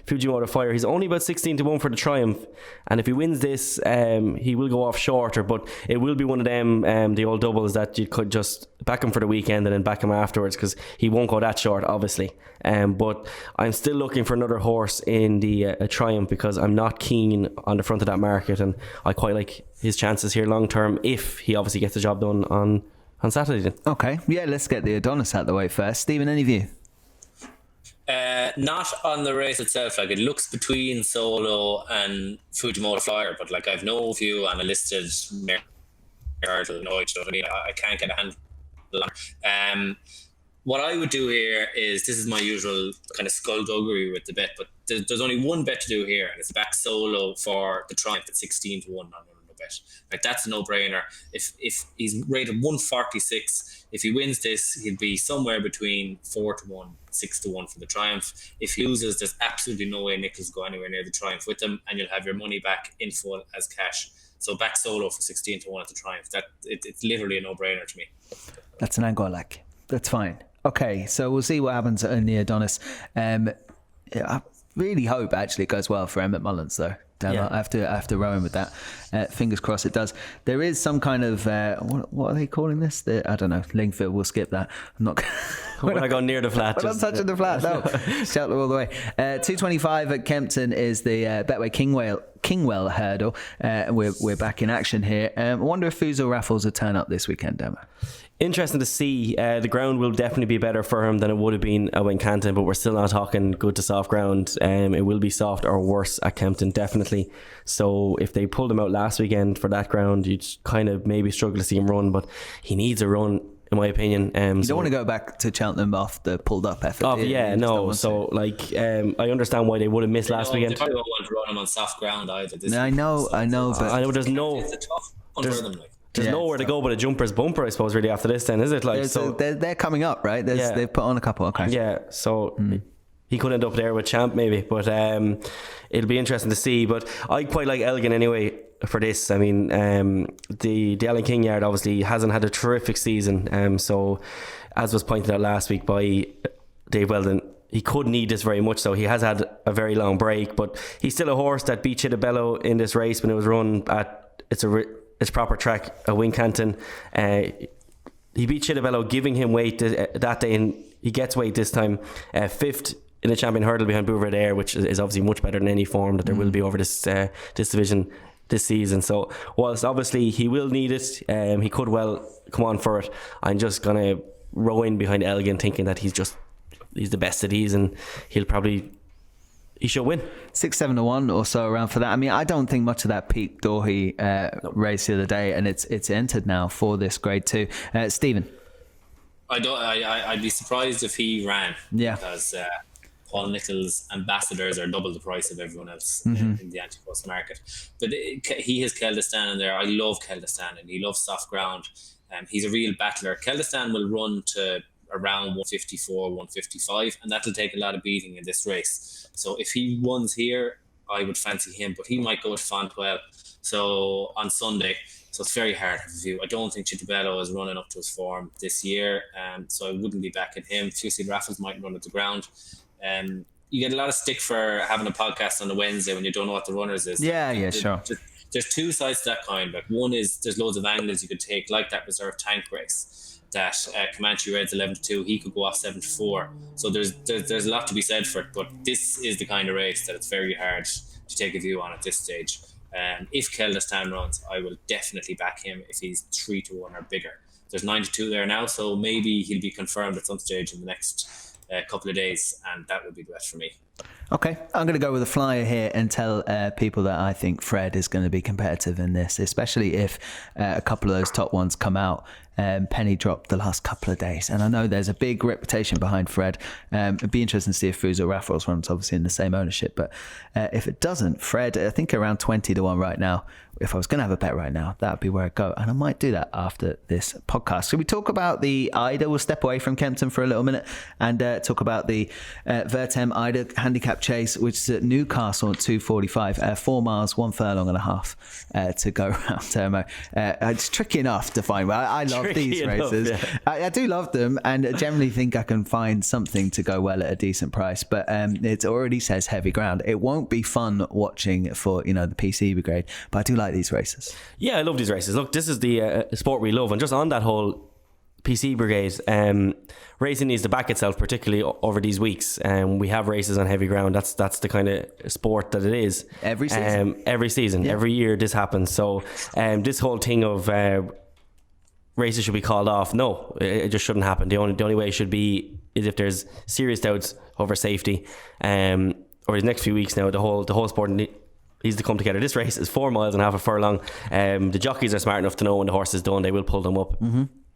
[SPEAKER 4] Fujimoto Fire, he's only about 16 to 1 for the Triumph, and if he wins this, he will go off shorter, but it will be one of them the old doubles that you could just back him for the weekend and then back him afterwards, because he won't go that short obviously. But I'm still looking for another horse in the Triumph, because I'm not keen on the front of that market, and I quite like his chances here long term if he obviously gets the job done on Saturday then.
[SPEAKER 3] Okay, yeah, let's get the Adonis out of the way first. Stephen, any view?
[SPEAKER 5] Not on the race itself. Like, it looks between Solo and Fujimoto Flyer, but like, I've no view on a listed Hurdle. No, you know what I mean? I can't get a handle on. What I would do here is, this is my usual kind of skullduggery with the bet, but there's only one bet to do here, and it's back Solo for the Triumph at 16 to 1 on no bet. Like, that's a no-brainer. If he's rated 146, if he wins this, he'll be somewhere between 4 to 1, 6 to 1 for the Triumph. If he loses, there's absolutely no way Nicholas will go anywhere near the Triumph with him, and you'll have your money back in full as cash. So back Solo for 16 to 1 at the Triumph. It's literally a no-brainer to me.
[SPEAKER 3] That's an angle I like. That's fine. Okay, so we'll see what happens in the Adonis. I really hope actually it goes well for Emmett Mullins, though.
[SPEAKER 4] Yeah.
[SPEAKER 3] I have to row in with that. Fingers crossed it does. There is some kind of what are they calling this? I don't know. Lingfield. We'll skip that. I'm not.
[SPEAKER 4] We're not going near the flat.
[SPEAKER 3] We're not touching the flat. No, Cheltenham all the way. 225 at Kempton is the Betway Kingwell hurdle. We're back in action here. I wonder if Fuso Raffles will turn up this weekend, Demo.
[SPEAKER 4] Interesting to see. The ground will definitely be better for him than it would have been at Wincanton, but we're still not talking good to soft ground. It will be soft or worse at Kempton, definitely. So if they pulled him out last weekend for that ground, you'd kind of maybe struggle to see him run, but he needs a run, in my opinion.
[SPEAKER 3] You don't want to go back to Cheltenham off the pulled up effort.
[SPEAKER 4] So I understand why they would have missed last weekend.
[SPEAKER 5] They probably won't want to run him on soft ground either.
[SPEAKER 3] I know, but
[SPEAKER 4] I know there's no.
[SPEAKER 5] It's a tough one for them, like.
[SPEAKER 4] There's nowhere to go but a jumper's bumper, I suppose, really, after this then, is it? Like, so
[SPEAKER 3] they're coming up, right? They've put on a couple. Okay. Yeah,
[SPEAKER 4] so he could end up there with Champ maybe, but it'll be interesting to see. But I quite like Elgin anyway for this. I mean, the Alan King yard obviously hasn't had a terrific season, so as was pointed out last week by Dave Weldon, he could need this very much so. He has had a very long break, but he's still a horse that beat Chittibello in this race when it was run at its proper track at Wincanton. He beat Chittibello, giving him weight that day, and he gets weight this time. Fifth in the champion hurdle behind Bouvard Air, which is obviously much better than any form that there will be over this division this season. So whilst obviously he will need it, he could well come on for it. I'm just gonna row in behind Elgin, thinking that he's the best that he is, and he should win.
[SPEAKER 3] 6-7 to 1 or so around for that. I mean, I don't think much of that Pete Dorhey race the other day, and it's entered now for this grade 2. Stephen,
[SPEAKER 5] I'd be surprised if he ran.
[SPEAKER 3] Yeah,
[SPEAKER 5] because Paul Nicholls' ambassadors are double the price of everyone else in the Ante-post market. But he has Keldestan in there. I love Keldestan, and he loves soft ground. He's a real battler. Keldestan will run to around 154, 155, and that'll take a lot of beating in this race. So if he wins here, I would fancy him, but he might go to Fontwell on Sunday. So it's very hard to view. I don't think Chittibello is running up to his form this year, so I wouldn't be backing him. Fusil Raffles might run at the ground. You get a lot of stick for having a podcast on a Wednesday when you don't know what the runners is.
[SPEAKER 3] Yeah, sure.
[SPEAKER 5] There's two sides to that coin. Like, one is there's loads of angles you could take, like that reserve tank race that Comanche Red's 11 to 2. He could go off 7 to 4. So there's a lot to be said for it. But this is the kind of race that it's very hard to take a view on at this stage. If Keldastan runs, I will definitely back him if he's 3-1 or bigger. There's 9-2 there now, so maybe he'll be confirmed at some stage in the next couple of days, and that would be the best for me.
[SPEAKER 3] Okay, I'm going to go with a flyer here and tell people that I think Fred is going to be competitive in this, especially if a couple of those top ones come out. Penny dropped the last couple of days, and I know there's a big reputation behind Fred. It'd be interesting to see if Fuso Raffles runs, obviously in the same ownership, but if it doesn't, Fred, I think around 20-1 right now. If I was going to have a bet right now, that would be where I'd go, and I might do that after this podcast. Should we talk about the Ida? We'll step away from Kempton for a little minute and talk about the Vertem Ida handicap chase, which is at Newcastle at 2:45, 4 miles, 1 furlong and a half to go around Termo. It's tricky enough to find. Well, I love these races. Yeah. I do love them, and generally think I can find something to go well at a decent price. But it already says heavy ground. It won't be fun watching for the PC Brigade, but I do like these races.
[SPEAKER 4] Yeah, I love these races. Look, this is the sport we love, and just on that whole PC Brigade, racing needs to back itself, particularly over these weeks. We have races on heavy ground. That's the kind of sport that it is.
[SPEAKER 3] Every season.
[SPEAKER 4] Every year this happens. So this whole thing of races should be called off, no, it just shouldn't happen. The only way it should be is if there's serious doubts over safety. Over the next few weeks now, the whole sport needs to come together. This race is 4 miles and a half a furlong. The jockeys are smart enough to know when the horse is done, they will pull them up.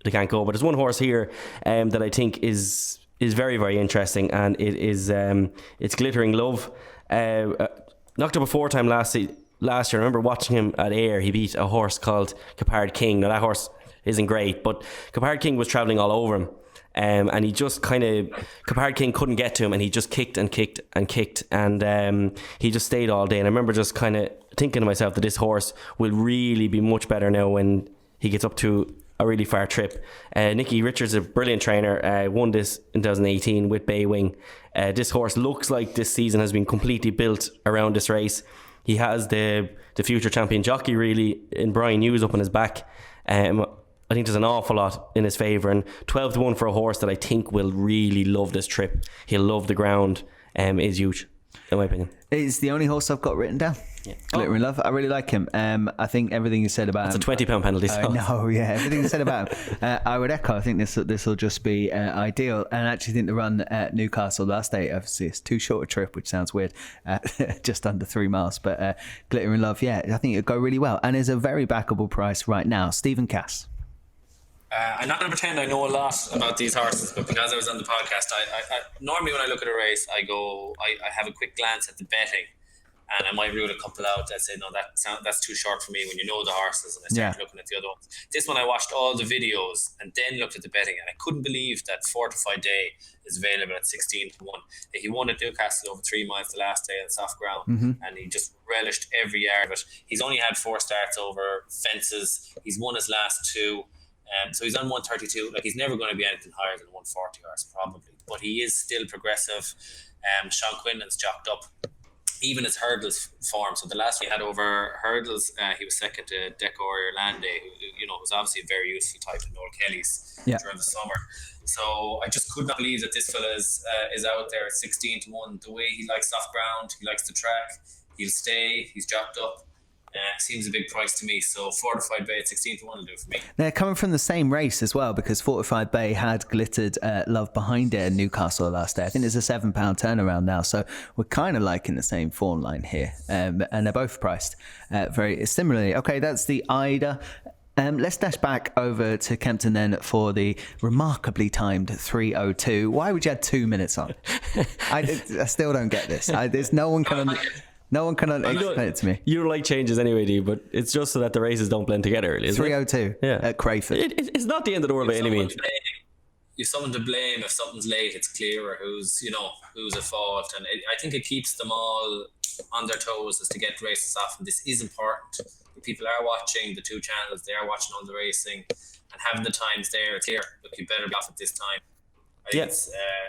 [SPEAKER 4] They can't go. But there's one horse here that I think is very, very interesting, and it is it's Glittering Love. Knocked up a 4-time last year. I remember watching him at Ayr. He beat a horse called Capard King. Now that horse isn't great, but Capard King was travelling all over him. And he just Capard King couldn't get to him, and he just kicked and kicked and kicked, and he just stayed all day. And I remember just kind of thinking to myself that this horse will really be much better now when he gets up to a really far trip. Nicky Richards, a brilliant trainer, won this in 2018 with Baywing. This horse looks like this season has been completely built around this race. He has the future champion jockey really in Brian Hughes up on his back. I think there's an awful lot in his favour, and 12-1 for a horse that I think will really love this trip. He'll love the ground. Is huge, in my opinion.
[SPEAKER 3] It's the only horse I've got written down. Yeah. Glittering Love. I really like him. I think everything you said about him.
[SPEAKER 4] It's a £20 penalty.
[SPEAKER 3] No, yeah, everything you said about him. I would echo. I think this will just be ideal. And I actually think the run at Newcastle last day, obviously, it's too short a trip, which sounds weird, just under 3 miles. But Glittering Love, yeah, I think it'll go really well, and is a very backable price right now. Stephen Cass.
[SPEAKER 5] I'm not going to pretend I know a lot about these horses, but because I was on the podcast, I normally when I look at a race, I have a quick glance at the betting, and I might rule a couple out that say, no, that's too short for me when you know the horses, and I start looking at the other ones. This one I watched all the videos and then looked at the betting, and I couldn't believe that Fortified Day is available at 16-1. He won at Newcastle over 3 miles the last day on soft ground, and he just relished every yard of it. He's only had 4 starts over fences. He's won his last 2. So he's on 132. Like, he's never going to be anything higher than 140 horse probably, but he is still progressive. Sean Quinlan's jocked up even his hurdles form. So the last he had over hurdles, he was second to Decor Irlande, who was obviously a very useful type of Noel Kelly's during the summer. So I just could not believe that this fella is out there at 16-1. The way he likes soft ground, he likes the track, he'll stay, he's jocked up. Seems a big price to me, so Fortified Bay at 16-1 will do for me.
[SPEAKER 3] They're coming from the same race as well, because Fortified Bay had Glittered Love behind it in Newcastle last day. I think there's a £7 turnaround now, so we're kind of like in the same form line here, and they're both priced very similarly. Okay, that's the Ida. Let's dash back over to Kempton then for the remarkably timed 3:02. Why would you add 2 minutes on? I still don't get this. There's no one can. No one can explain it to me.
[SPEAKER 4] You don't like changes anyway, do you? But it's just so that the races don't blend together, really, isn't
[SPEAKER 3] 3:02 at Crayford.
[SPEAKER 4] It's not the end of the world by any means.
[SPEAKER 5] You've someone to blame if something's late. It's clearer who's at fault, and I think it keeps them all on their toes as to get races off. And this is important. People are watching the 2 channels. They are watching all the racing and having the times there. It's clear. Look, you better be off at this time. I think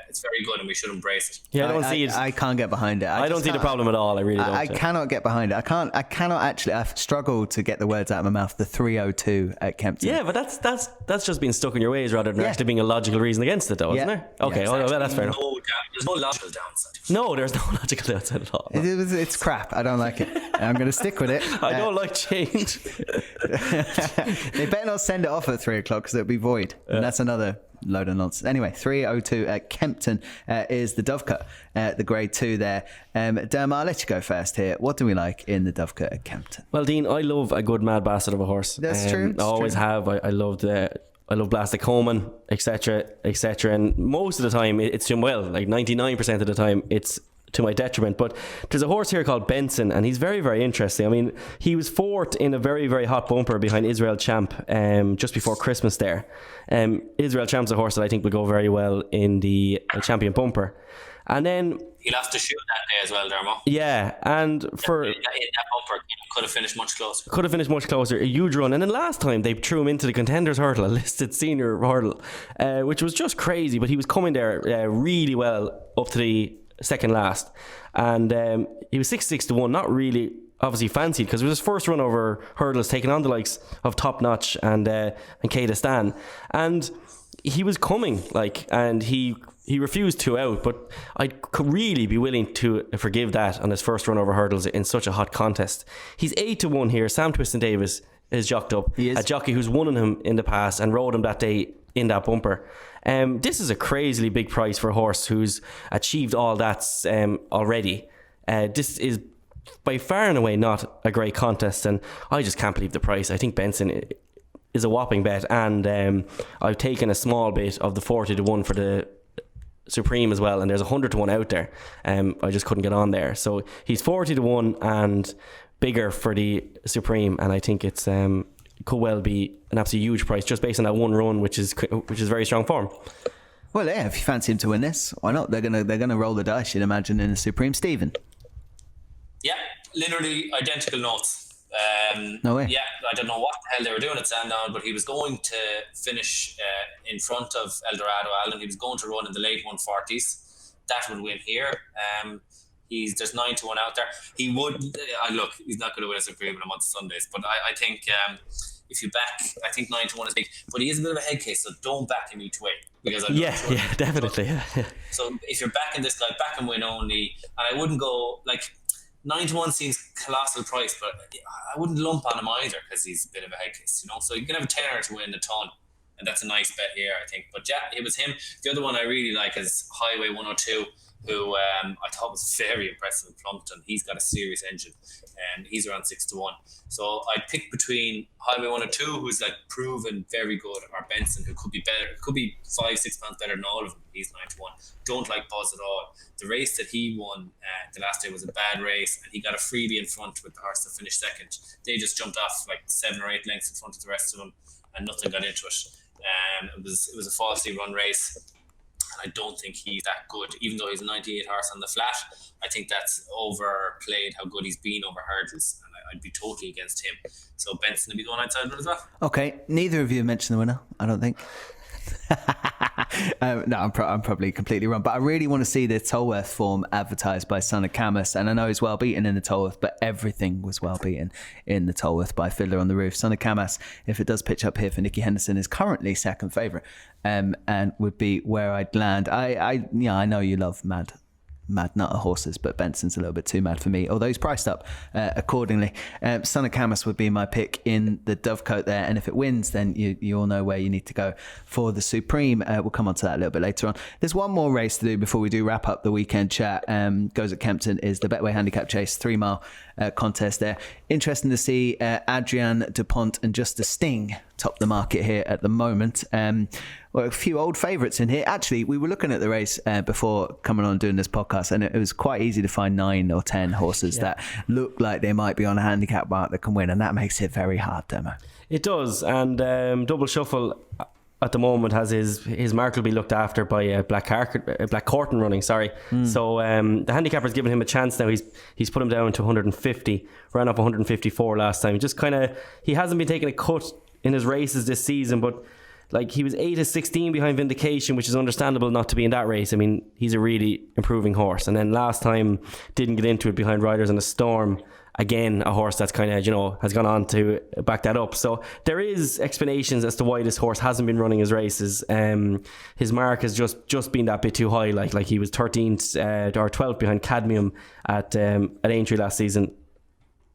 [SPEAKER 5] it's very good and we should embrace it.
[SPEAKER 4] Yeah, I don't see it.
[SPEAKER 3] I can't get behind it.
[SPEAKER 4] I don't see the problem at all. I really don't.
[SPEAKER 3] I cannot get behind it. I cannot actually. I've struggled to get the words out of my mouth. The 302 at Kempton.
[SPEAKER 4] Yeah, but that's just being stuck in your ways rather than actually being a logical reason against it, though, isn't there? Okay, well, that's fair enough.
[SPEAKER 5] There's no logical downside.
[SPEAKER 4] No, there's no logical downside at all. No.
[SPEAKER 3] It's crap. I don't like it. I'm going to stick with it.
[SPEAKER 4] I don't like change.
[SPEAKER 3] They better not send it off at 3 o'clock because it'll be void. And that's another load of nonsense. Anyway, 302 at Kempton is the Dovecut, the grade 2 there. Dermot, I'll let you go first here. What do we like in the Dovecut at Kempton?
[SPEAKER 4] Well, Dean, I love a good mad bastard of a horse.
[SPEAKER 3] That's true.
[SPEAKER 4] I always have. I love Blastic Coleman, etc., etc. And most of the time, it's doing well. Like 99% of the time, it's to my detriment. But there's a horse here called Benson, and he's very, very interesting. I mean, he was fourth in a very, very hot bumper behind Israel Champ just before Christmas there. Israel Champ's a horse that I think will go very well in the champion bumper. And then
[SPEAKER 5] he'll have to shoot that day as well, Dermo.
[SPEAKER 4] Yeah, and for
[SPEAKER 5] in that bumper, could have finished much closer. A huge run. And then last time they threw him into the Contenders Hurdle, a listed senior hurdle, which was just crazy. But he was coming there really well up to the second last, and he was 6-6 to 1. Not really obviously fancied because it was his first run over hurdles, taking on the likes of Top Notch and Keda Stan, and he was coming and he refused 2 out. But I'd really be willing to forgive that on his first run over hurdles in such a hot contest. He's 8 to 1 here. Sam Twiston Davis is jocked up, a jockey who's won on him in the past and rode him that day in that bumper. This is a crazily big price for a horse who's achieved all that already. This is by far and away not a great contest, and I just can't believe the price. I think Benson is a whopping bet, and I've taken a small bit of the 40 to 1 for the Supreme as well, and there's 100 to 1 out there. I just couldn't get on there, so he's 40 to 1 and bigger for the Supreme, and I think it's could well be an absolute huge price just based on that one run, which is very strong form.
[SPEAKER 3] Well, yeah, if you fancy him to win this, why not? They're gonna roll the dice, you'd imagine, in a Supreme. Stephen.
[SPEAKER 5] Yeah, literally identical notes.
[SPEAKER 3] No way.
[SPEAKER 5] Yeah, I don't know what the hell they were doing at Sandown, but he was going to finish in front of Eldorado Allen. He was going to run in the late 140s. That would win here. There's 9 to 1 out there. He would. Look, he's not going to win a Supreme on a month of Sundays, but I think if you back, I think 9 to 1 is big. But he is a bit of a head case, so don't back him each way because
[SPEAKER 4] definitely. Yeah.
[SPEAKER 5] So if you're backing this guy, back him win only, and I wouldn't go 9 to 1 seems colossal price, but I wouldn't lump on him either because he's a bit of a head case, So you can have a tenner to win a ton, and that's a nice bet here, I think. But yeah, it was him. The other one I really like is Highway 102. Who I thought was very impressive in Plumpton. He's got a serious engine, and he's around 6 to 1. So I'd pick between Highway 102, who's proven very good, or Benson, who could be better. Could be 5-6 pounds better than all of them. He's 9 to 1. Don't like Buzz at all. The race that he won the last day was a bad race, and he got a freebie in front with the horse that finished second. They just jumped off 7 or 8 lengths in front of the rest of them, and nothing got into it. It was a falsely run race. I don't think he's that good, even though he's a 98 horse on the flat. I think that's overplayed how good he's been over hurdles, and I'd be totally against him. So Benson will be going outside one as well.
[SPEAKER 3] Okay, neither of you mentioned the winner, I don't think. No, I'm probably completely wrong, but I really want to see the Tolworth form advertised by Son of Camus, and I know he's well beaten in the Tolworth, but everything was well beaten in the Tolworth by Fiddler on the Roof. Son of Camus, if it does pitch up here for Nicky Henderson, is currently second favourite, and would be where I'd land. I know you love Mad Nutter horses, but Benson's a little bit too mad for me, although he's priced up accordingly. Son of Camus would be my pick in the Dovecote there, and if it wins, then you all know where you need to go for the Supreme. We'll come on to that a little bit later on. There's one more race to do before we do wrap up the weekend chat. Goes at Kempton, is the Betway Handicap Chase 3 mile contest there. Interesting to see Adrian Dupont and Just a Sting top the market here at the moment. Well, a few old favourites in here. Actually, we were looking at the race before coming on doing this podcast, and it was quite easy to find 9 or 10 horses that look like they might be on a handicap mark that can win, and that makes it very hard, Demo.
[SPEAKER 4] It does, and Double Shuffle at the moment has his mark will be looked after by Black Corton running. So the handicapper's given him a chance now. He's put him down to 150, ran up 154 last time. He hasn't been taking a cut in his races this season, but like he was 8-16 behind Vindication, which is understandable not to be in that race. I mean, he's a really improving horse. And then last time didn't get into it behind Riders in a Storm. Again, a horse that's kind of, has gone on to back that up. So there is explanations as to why this horse hasn't been running his races. His mark has just been that bit too high. Like he was 13th or 12th behind Cadmium at Aintree last season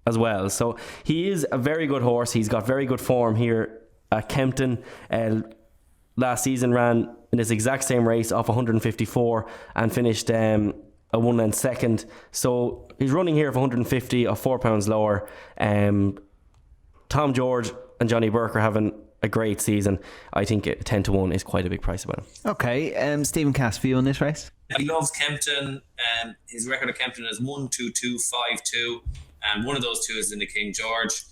[SPEAKER 4] as well. So he is a very good horse. He's got very good form here at Kempton. Last season ran in this exact same race off 154 and finished a 1 length second. So he's running here for 150 or £4 lower. Tom George and Johnny Burke are having a great season. I think 10-1 is quite a big price about him.
[SPEAKER 3] Okay, Stephen Cass, view on this race?
[SPEAKER 5] He loves Kempton. His record at Kempton is 1-2-2-5-2, and one of those two is in the King George.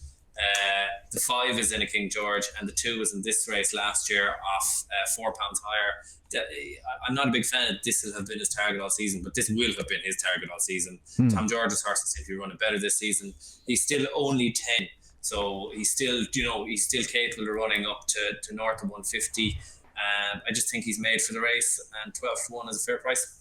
[SPEAKER 5] The 5 is in a King George, and the 2 was in this race last year off £4 higher. I'm not a big fan of this will have been his target all season, but this will have been his target all season. Tom George's horse seems to be running better this season. He's still only 10, so he's still capable of running up to north of 150. I just think he's made for the race, and 12-1 is a fair price.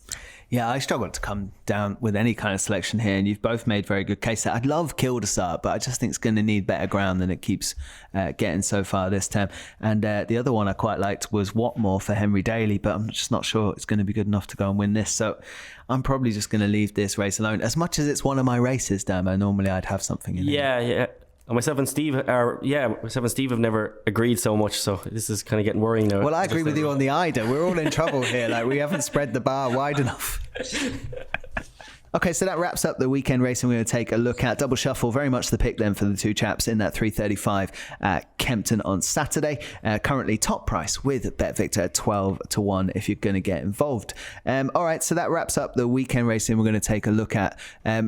[SPEAKER 3] Yeah, I struggled to come down with any kind of selection here, and you've both made very good cases. I'd love Kildesart, but I just think it's going to need better ground than it keeps getting so far this term. And the other one I quite liked was Watmore for Henry Daly, but I'm just not sure it's going to be good enough to go and win this. So I'm probably just going to leave this race alone. As much as it's one of my races, Dermo, normally I'd have something in it.
[SPEAKER 4] Yeah. And myself and Steve have never agreed so much, so this is kind of getting worrying now.
[SPEAKER 3] Well, I agree with you on the Ida. We're all in trouble here. Like, we haven't spread the bar wide enough. Okay, so that wraps up the weekend racing. We're going to take a look at Double Shuffle. Very much the pick then for the two chaps in that 335 at Kempton on Saturday. Currently top price with BetVictor at 12-1 if you're going to get involved. All right, so that wraps up the weekend racing we're going to take a look at.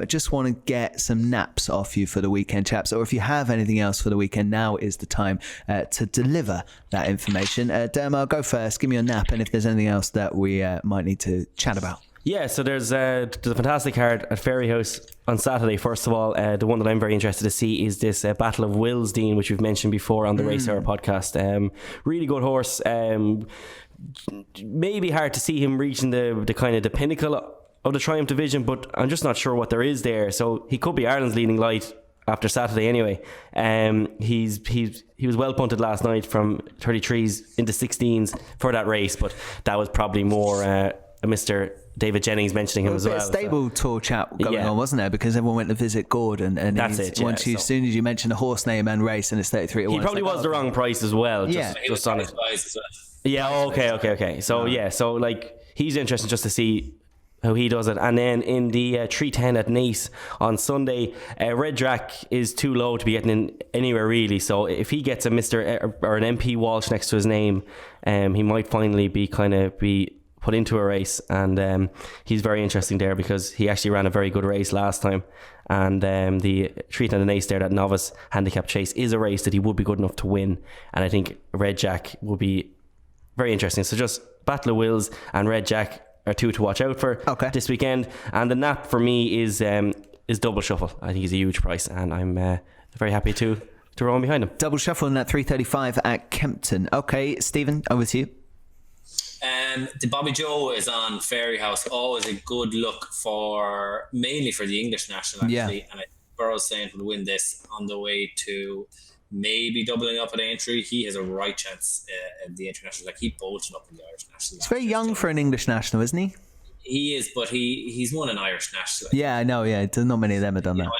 [SPEAKER 3] Just want to get some naps off you for the weekend, chaps. Or if you have anything else for the weekend, now is the time to deliver that information. Dermo, I'll go first. Give me a nap, and if there's anything else that we might need to chat about.
[SPEAKER 4] Yeah, so there's a fantastic card at Ferryhouse on Saturday. First of all, the one that I'm very interested to see is this Battle of Willesdean, which we've mentioned before on the Racehour podcast. Really good horse. Maybe hard to see him reaching the kind of the pinnacle of the Triumph division, but I'm just not sure what there is there. So he could be Ireland's leading light after Saturday anyway. He was well punted last night from 33s into 16s for that race, but that was probably more Mr. David Jennings mentioning him as well.
[SPEAKER 3] A stable tour chat going on, wasn't there? Because everyone went to visit Gordon, and
[SPEAKER 4] that's it. Yeah,
[SPEAKER 3] as soon as you mention a horse name and race, and it's 33.
[SPEAKER 4] He probably was the wrong price as well. Just on it. Yeah. Okay. So so like he's interesting just to see how he does it. And then in the 310 at Nice on Sunday, Red Drac is too low to be getting in anywhere really. So if he gets a Mr. or an MP Walsh next to his name, he might finally be put into a race, and he's very interesting there because he actually ran a very good race last time, and the 310 at Nice there, that novice handicap chase, is a race that he would be good enough to win, and I think Red Jack will be very interesting. So just Battle of Wills and Red Jack are two to watch out for this weekend. And the nap for me is Double Shuffle. I think he's a huge price, and I'm very happy to run behind him.
[SPEAKER 3] Double Shuffle in that 335 at Kempton. Okay, Stephen, over to you.
[SPEAKER 5] The Bobby Joe is on Ferryhouse. Always a good look mainly for the English national, actually. Yeah. And I think Burroughs Saint will win this on the way to maybe doubling up at Aintree. He has a right chance at the international. Like, he bolted up in the Irish national.
[SPEAKER 3] He's very young for an English national, isn't he?
[SPEAKER 5] He is, but he's won an Irish national.
[SPEAKER 3] Yeah, I know. Yeah, not many of them have done that.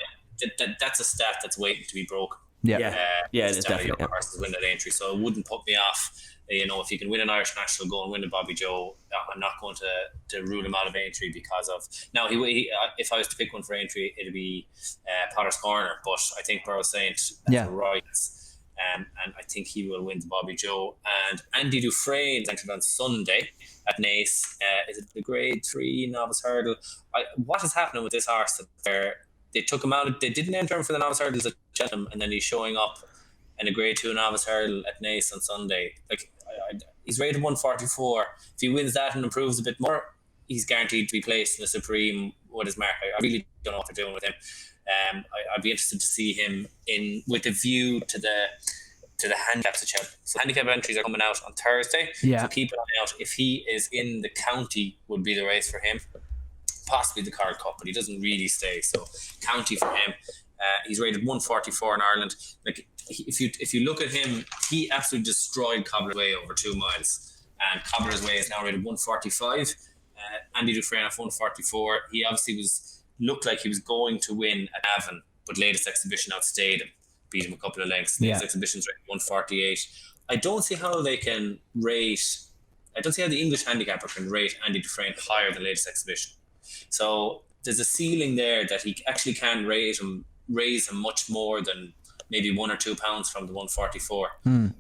[SPEAKER 5] That's a stat that's waiting to be broken.
[SPEAKER 3] Yeah,
[SPEAKER 5] it's definitely horses win at Aintree, so it wouldn't put me off. If he can win an Irish national, go and win a Bobby Joe, I'm not going to rule him out of Aintree because of... Now, he if I was to pick one for Aintree, it'd be Potter's Corner, but I think Burroughs Saint has right, and I think he will win the Bobby Joe. And Andy Dufresne's entered on Sunday at Naas. Is it the Grade 3 Novice Hurdle? What is happening with this horse? They took him out, they didn't enter him for the Novice Hurdles at Cheltenham, and then he's showing up in a Grade 2 Novice Hurdle at Naas on Sunday. He's rated 144. If he wins that and improves a bit more, he's guaranteed to be placed in the Supreme with his mark. I really don't know what they're doing with him. I'd be interested to see him in with a view to to the handicaps at Cheltenham. So handicap entries are coming out on Thursday.
[SPEAKER 3] Yeah.
[SPEAKER 5] So keep an eye out. If he is in the county, would be the race for him. Possibly the Card Cup, but he doesn't really stay. So county for him. He's rated 144 in Ireland. Like if you look at him, he absolutely destroyed Cobbler's Way over 2 miles. And Cobbler's Way is now rated 145. Andy Dufresne off 144. He obviously looked like he was going to win at Avon, but latest exhibition outstayed him, beat him a couple of lengths. Latest exhibition's rated 148. I don't see how the English handicapper can rate Andy Dufresne higher than latest exhibition. So there's a ceiling there that he actually can raise him much more than maybe 1 or 2 pounds from the 144.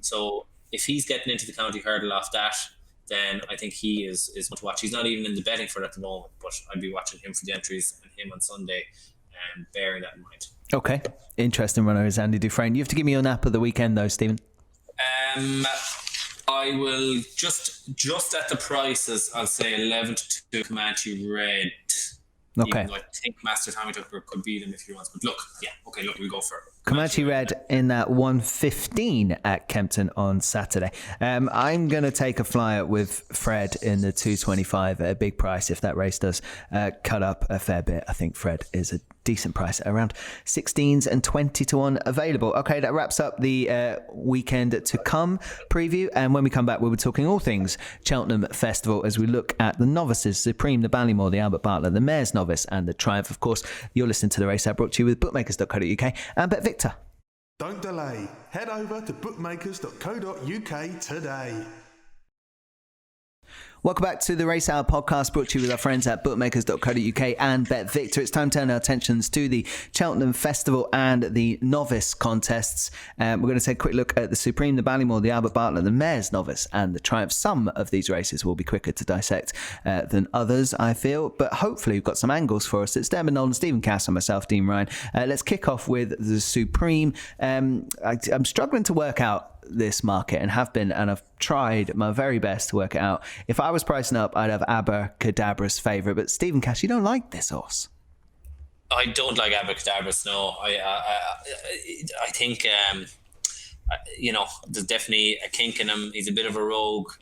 [SPEAKER 5] So if he's getting into the county hurdle off that, then I think he is one to watch. He's not even in the betting for it at the moment, but I'd be watching him for the entries and him on Sunday, and bearing that in mind.
[SPEAKER 3] Okay, interesting runner is Andy Dufresne. You have to give me your nap of the weekend though, Stephen.
[SPEAKER 5] I will just at the prices, I'll say 11 to 2 Comanche Red.
[SPEAKER 3] Okay.
[SPEAKER 5] Even though I think Master Tommy Tucker could beat him if he wants. But look, we'll go for it.
[SPEAKER 3] Comanche Red in that 115 at Kempton on Saturday. I'm going to take a flyer with Fred in the 225 at a big price if that race does cut up a fair bit. I think Fred is a decent price at around 16s and 20 to 1 available. Okay, that wraps up the weekend to come preview. And when we come back, we'll be talking all things Cheltenham Festival as we look at the novices, Supreme, the Ballymore, the Albert Bartlett, the Mayor's Novice and the Triumph. Of course, you're listening to the Race Hour, brought to you with bookmakers.co.uk and Bet Victor.
[SPEAKER 6] Don't delay. Head over to bookmakers.co.uk today.
[SPEAKER 3] Welcome back to the Race Hour podcast, brought to you with our friends at bookmakers.co.uk and Bet Victor. It's time to turn our attentions to the Cheltenham Festival and the novice contests. We're going to take a quick look at the Supreme, the Ballymore, the Albert Bartlett, the Mayor's Novice and the Triumph. Some of these races will be quicker to dissect than others, I feel, but hopefully we've got some angles for us. It's Diarmuid Nolan, Stephen Cass and myself, Dean Ryan. Let's kick off with the Supreme. I'm struggling to work out this market and have been, and I've tried my very best to work it out. If I was pricing up, I'd have Abracadabra's favourite, but Stephen Cash, you don't like this horse.
[SPEAKER 5] I don't like Abracadabra's, no. I think there's definitely a kink in him. He's a bit of a rogue.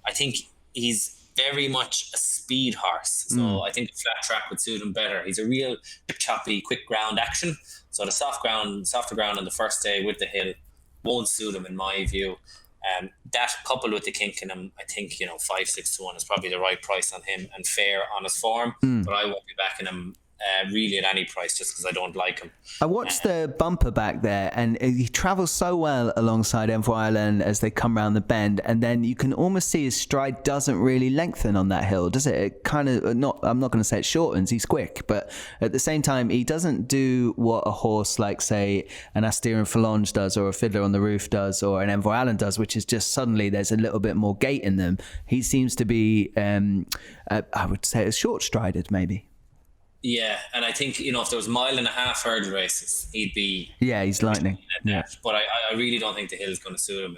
[SPEAKER 5] I think he's very much a speed horse, so I think the flat track would suit him better. He's a real choppy, quick ground action, so the softer ground on the first day with the hill won't suit him in my view. That coupled with the kink in him, I think 5-6 to 1 is probably the right price on him and fair on his form. But I won't be backing him really at any price just because I don't like him.
[SPEAKER 3] I watched the bumper back there, and he travels so well alongside Envoi Allen as they come round the bend, and then you can almost see his stride doesn't really lengthen on that hill, does it? It kind of I'm not going to say it shortens. He's quick, but at the same time, he doesn't do what a horse like, say, an Asterion Phalange does, or a Fiddler on the Roof does, or an Envoi Allen does, which is just suddenly there's a little bit more gait in them. He seems to be, I would say, short-strided, maybe.
[SPEAKER 5] Yeah, and I think, if there was 1.5 mile hurdle races, he'd be...
[SPEAKER 3] Yeah, he's lightning. Yeah.
[SPEAKER 5] But I really don't think the hill is going to suit him.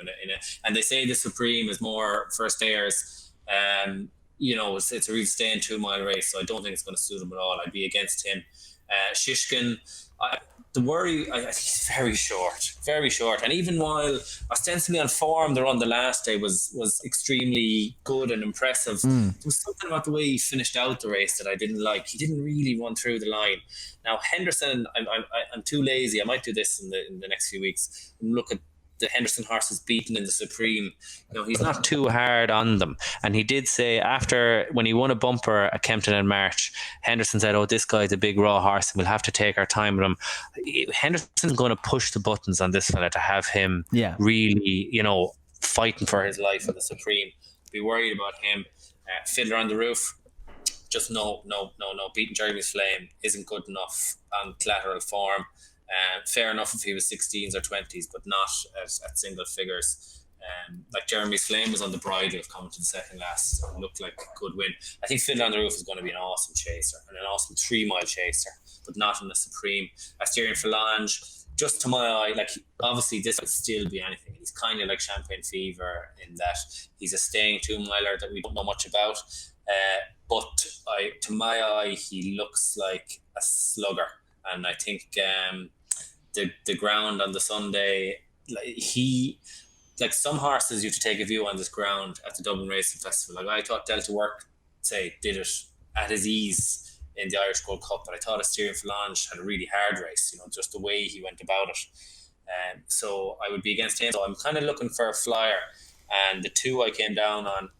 [SPEAKER 5] And they say the Supreme is more first ayers. It's a real stay-in 2 mile race, so I don't think it's going to suit him at all. I'd be against him. Shiskin, the worry, I think he's very short. And even while ostensibly on form, the run the last day was extremely good and impressive. There was something about the way he finished out the race that I didn't like. He didn't really run through the line. Now Henderson, I'm too lazy. I might do this in the next few weeks and look at the Henderson horses beaten in the Supreme. He's not too hard on them. And he did say when he won a bumper at Kempton in March, Henderson said, this guy's a big raw horse and we'll have to take our time with him. Henderson's going to push the buttons on this fella to have him really, fighting for his life in the Supreme. Be worried about him. Fiddler on the Roof, just no. Beating Jeremy's Flame isn't good enough on collateral form. Fair enough if he was 16s or 20s, but not at single figures. Like Jeremy's Flame was on the bridle of coming to the second last, so it looked like a good win. I think Fiddler on the Roof is going to be an awesome chaser and an awesome 3 mile chaser, but not in the Supreme. Asterion Phalange, just to my eye, obviously this could still be anything. He's kind of like Champagne Fever in that he's a staying 2 miler that we don't know much about. But to my eye, he looks like a slugger. And I think the ground on the Sunday like some horses you have to take a view on this ground at the Dublin Racing Festival. Like I thought Delta Work did it at his ease in the Irish Gold Cup, but I thought Asterion Falange had a really hard race, just the way he went about it. So I would be against him. So I'm kind of looking for a flyer, and the two I came down on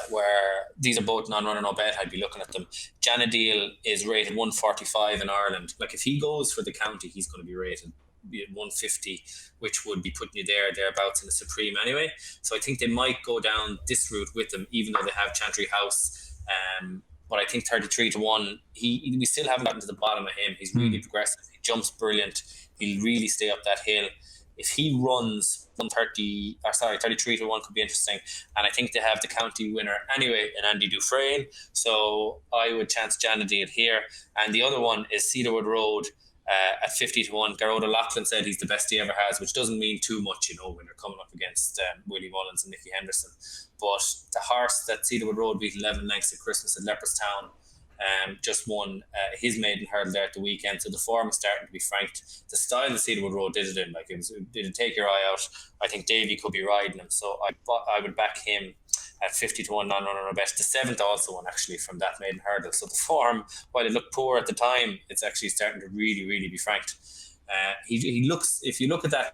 [SPEAKER 5] where these are both non-runner no bet, I'd be looking at them. Janadil is rated 145 in Ireland. Like if he goes for the county, he's going to be rated 150, which would be putting you thereabouts in the Supreme anyway. So I think they might go down this route with them, even though they have Chantry House. But I think 33 to 1, we still haven't gotten to the bottom of him. He's really progressive. He jumps brilliant. He'll really stay up that hill. If he runs 33 to 1 could be interesting. And I think they have the county winner anyway in Andy Dufresne. So I would chance Janadil here. And the other one is Cedarwood Road at 50 to 1. Garrod O'Loughlin said he's the best he ever has, which doesn't mean too much, when they're coming up against Willie Mullins and Nicky Henderson. But the horse that Cedarwood Road beat 11 lengths at Christmas at Leopardstown just won his maiden hurdle there at the weekend. So the form is starting to be franked. The style that Cedarwood Road did it in, it didn't take your eye out. I think Davy could be riding him. So I would back him at 50 to 1 non-runner no bet. The seventh also won actually from that maiden hurdle. So the form, while it looked poor at the time, it's actually starting to really, really be franked. He looks, if you look at that,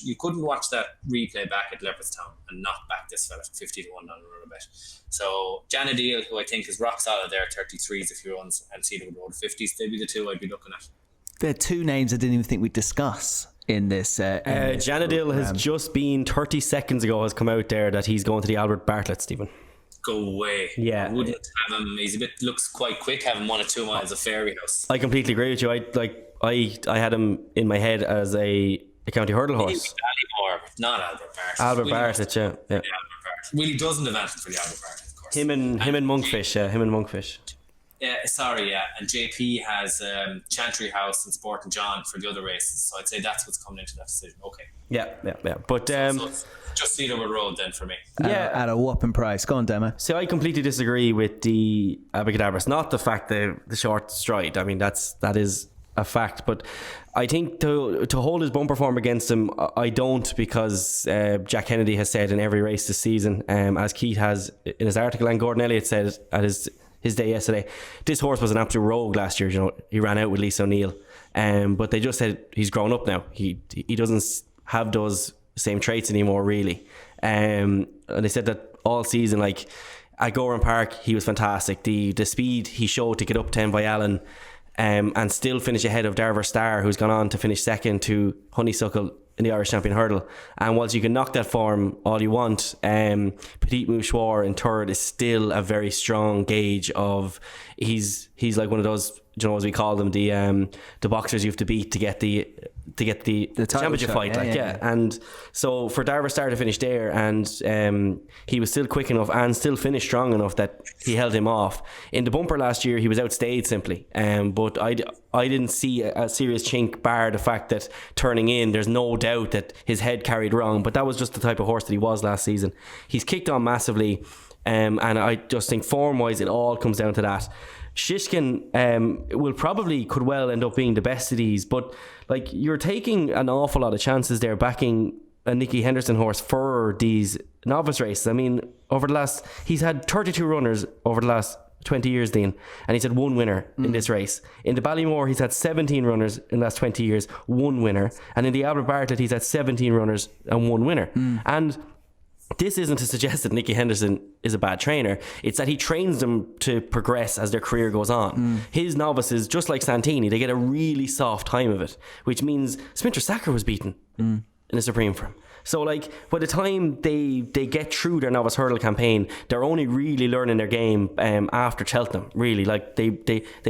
[SPEAKER 5] you couldn't watch that replay back at Leopardstown and not back this fella for 50 to 1 non-runner bet. So Janadil, who I think is rock solid there, 33s if he runs, and Cedarwood Road 50s, they'd be the two I'd be looking at.
[SPEAKER 3] There are two names I didn't even think we'd discuss in this.
[SPEAKER 4] Janadil has just been 30 seconds ago has come out there that he's going to the Albert Bartlett, Stephen.
[SPEAKER 5] Go away.
[SPEAKER 4] Yeah.
[SPEAKER 5] I wouldn't have him. Looks quite quick having 1 or 2 miles of Fairy House.
[SPEAKER 4] I completely agree with you. I had him in my head as a county hurdle horse.
[SPEAKER 5] Ballymore, not Albert Bartlett.
[SPEAKER 4] Albert Bartlett, yeah.
[SPEAKER 5] Albert Bartlett. Willie doesn't have answered for the Albert Bartlett, of course.
[SPEAKER 4] Him and Monkfish.
[SPEAKER 5] Yeah, and JP has Chantry House and Sport and John for the other races. So I'd say that's what's coming into that decision. Okay.
[SPEAKER 4] Yeah. But
[SPEAKER 5] so it's just Cedarwood Road then for me.
[SPEAKER 3] At a whopping price. Go on, Demo.
[SPEAKER 4] So I completely disagree with the Abacadabras. Not the fact that the short stride. I mean, that is a fact, but I think to hold his bumper form against him, I don't, because Jack Kennedy has said in every race this season, as Keith has in his article, and Gordon Elliott said at his day yesterday, this horse was an absolute rogue last year. He ran out with Lisa O'Neill, but they just said he's grown up now. He doesn't have those same traits anymore, really. And they said that all season, like at Goran Park, he was fantastic. The speed he showed to get up to Envoi Allen, and still finish ahead of Darver Star, who's gone on to finish second to Honeysuckle in the Irish Champion Hurdle. And whilst you can knock that form all you want, Petit Mouchoir in third is still a very strong gauge of he's like one of those, as we call them, the boxers you have to beat to get the championship fight. Yeah. And so for Darver Star to finish there, and he was still quick enough and still finished strong enough that he held him off. In the bumper last year, he was outstayed simply. But I didn't see a serious chink, bar the fact that turning in, there's no doubt that his head carried wrong, but that was just the type of horse that he was last season. He's kicked on massively, and I just think form wise it all comes down to that. Shiskin could well end up being the best of these, but like you're taking an awful lot of chances there backing a Nicky Henderson horse for these novice races. I mean, he's had 32 runners over the last 20 years, Dean, and he's had 1 winner in this race. In the Ballymore, he's had 17 runners in the last 20 years, 1 winner, and in the Albert Bartlett, he's had 17 runners and 1 winner. And this isn't to suggest that Nicky Henderson is a bad trainer. It's that he trains them to progress as their career goes on. His novices, just like Santini, they get a really soft time of it, which means Sprinter Sacker was beaten in the Supreme for him. So like by the time they get through their novice hurdle campaign, they're only really learning their game after Cheltenham, really. Like they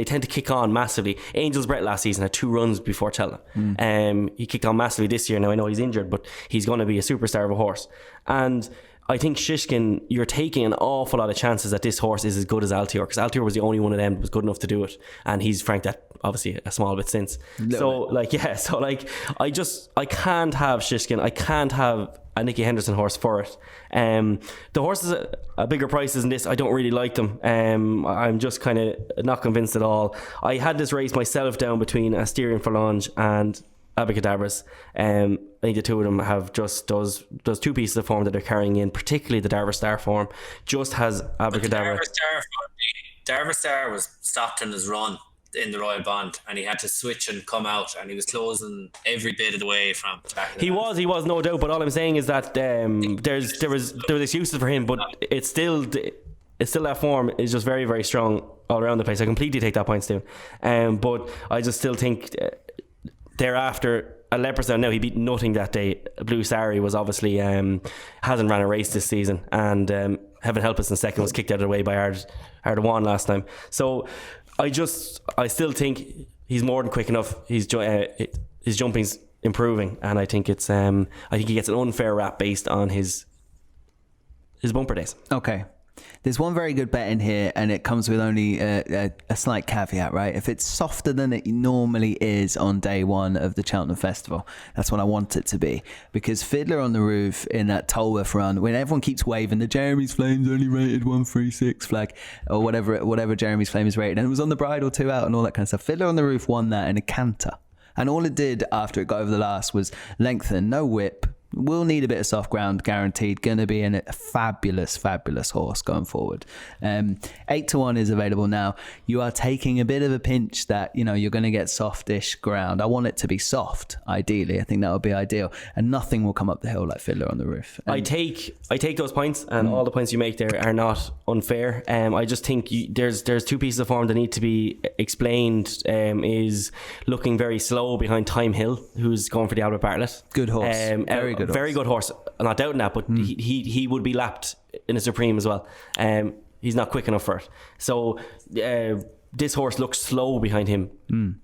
[SPEAKER 4] tend to kick on massively. Angel's Brett last season had 2 runs before Cheltenham. He kicked on massively this year. Now I know he's injured, but he's going to be a superstar of a horse. And I think Shiskin, you're taking an awful lot of chances that this horse is as good as Altior, because Altior was the only one of them that was good enough to do it, and he's franked that obviously a small bit since. I can't have Shiskin. I can't have a Nicky Henderson horse for it. The horse is a bigger price than this. I don't really like them. I'm just kind of not convinced at all. I had this race myself down between Asterion Falange and Abacadabras. I think the two of them have just those two pieces of form that they're carrying in, particularly the Darver Star form, just has Abacadabra.
[SPEAKER 5] Darver Star was stopped in his run in the Royal Bond, and he had to switch and come out, and he was closing every bit of the way from back.
[SPEAKER 4] He was no doubt, but all I'm saying is that there was excuses for him, but it's still that form is just very, very strong all around the place. I completely take that point, Stu. But I just still think thereafter, at Leopardstown now, he beat nothing that day. Blue Sari was obviously hasn't ran a race this season, and Heaven Help Us in second was kicked out of the way by Ardawan last time. So I still think he's more than quick enough. His jumping's improving, and I think he gets an unfair rap based on his bumper days.
[SPEAKER 3] Okay. There's one very good bet in here, and it comes with only a slight caveat, right? If it's softer than it normally is on day one of the Cheltenham Festival, that's what I want it to be. Because Fiddler on the Roof in that Tolworth run, when everyone keeps waving the Jeremy's Flames only rated 136 flag, or whatever Jeremy's Flame is rated, and it was on the bridle 2 out and all that kind of stuff. Fiddler on the Roof won that in a canter. And all it did after it got over the last was lengthen, no whip. Will need a bit of soft ground, guaranteed. Going to be a fabulous horse going forward. 8-1 is available now. You are taking a bit of a pinch that you're going to get softish ground. I want it to be soft, ideally. I think that would be ideal, and nothing will come up the hill like Fiddler on the Roof.
[SPEAKER 4] I take those points, and all the points you make there are not unfair. I just think there's two pieces of form that need to be explained. Is looking very slow behind Time Hill, who's going for the Albert Bartlett.
[SPEAKER 3] Good horse,
[SPEAKER 4] very good horse. I'm not doubting that, but he would be lapped in a Supreme as well. He's not quick enough for it. So this horse looked slow behind him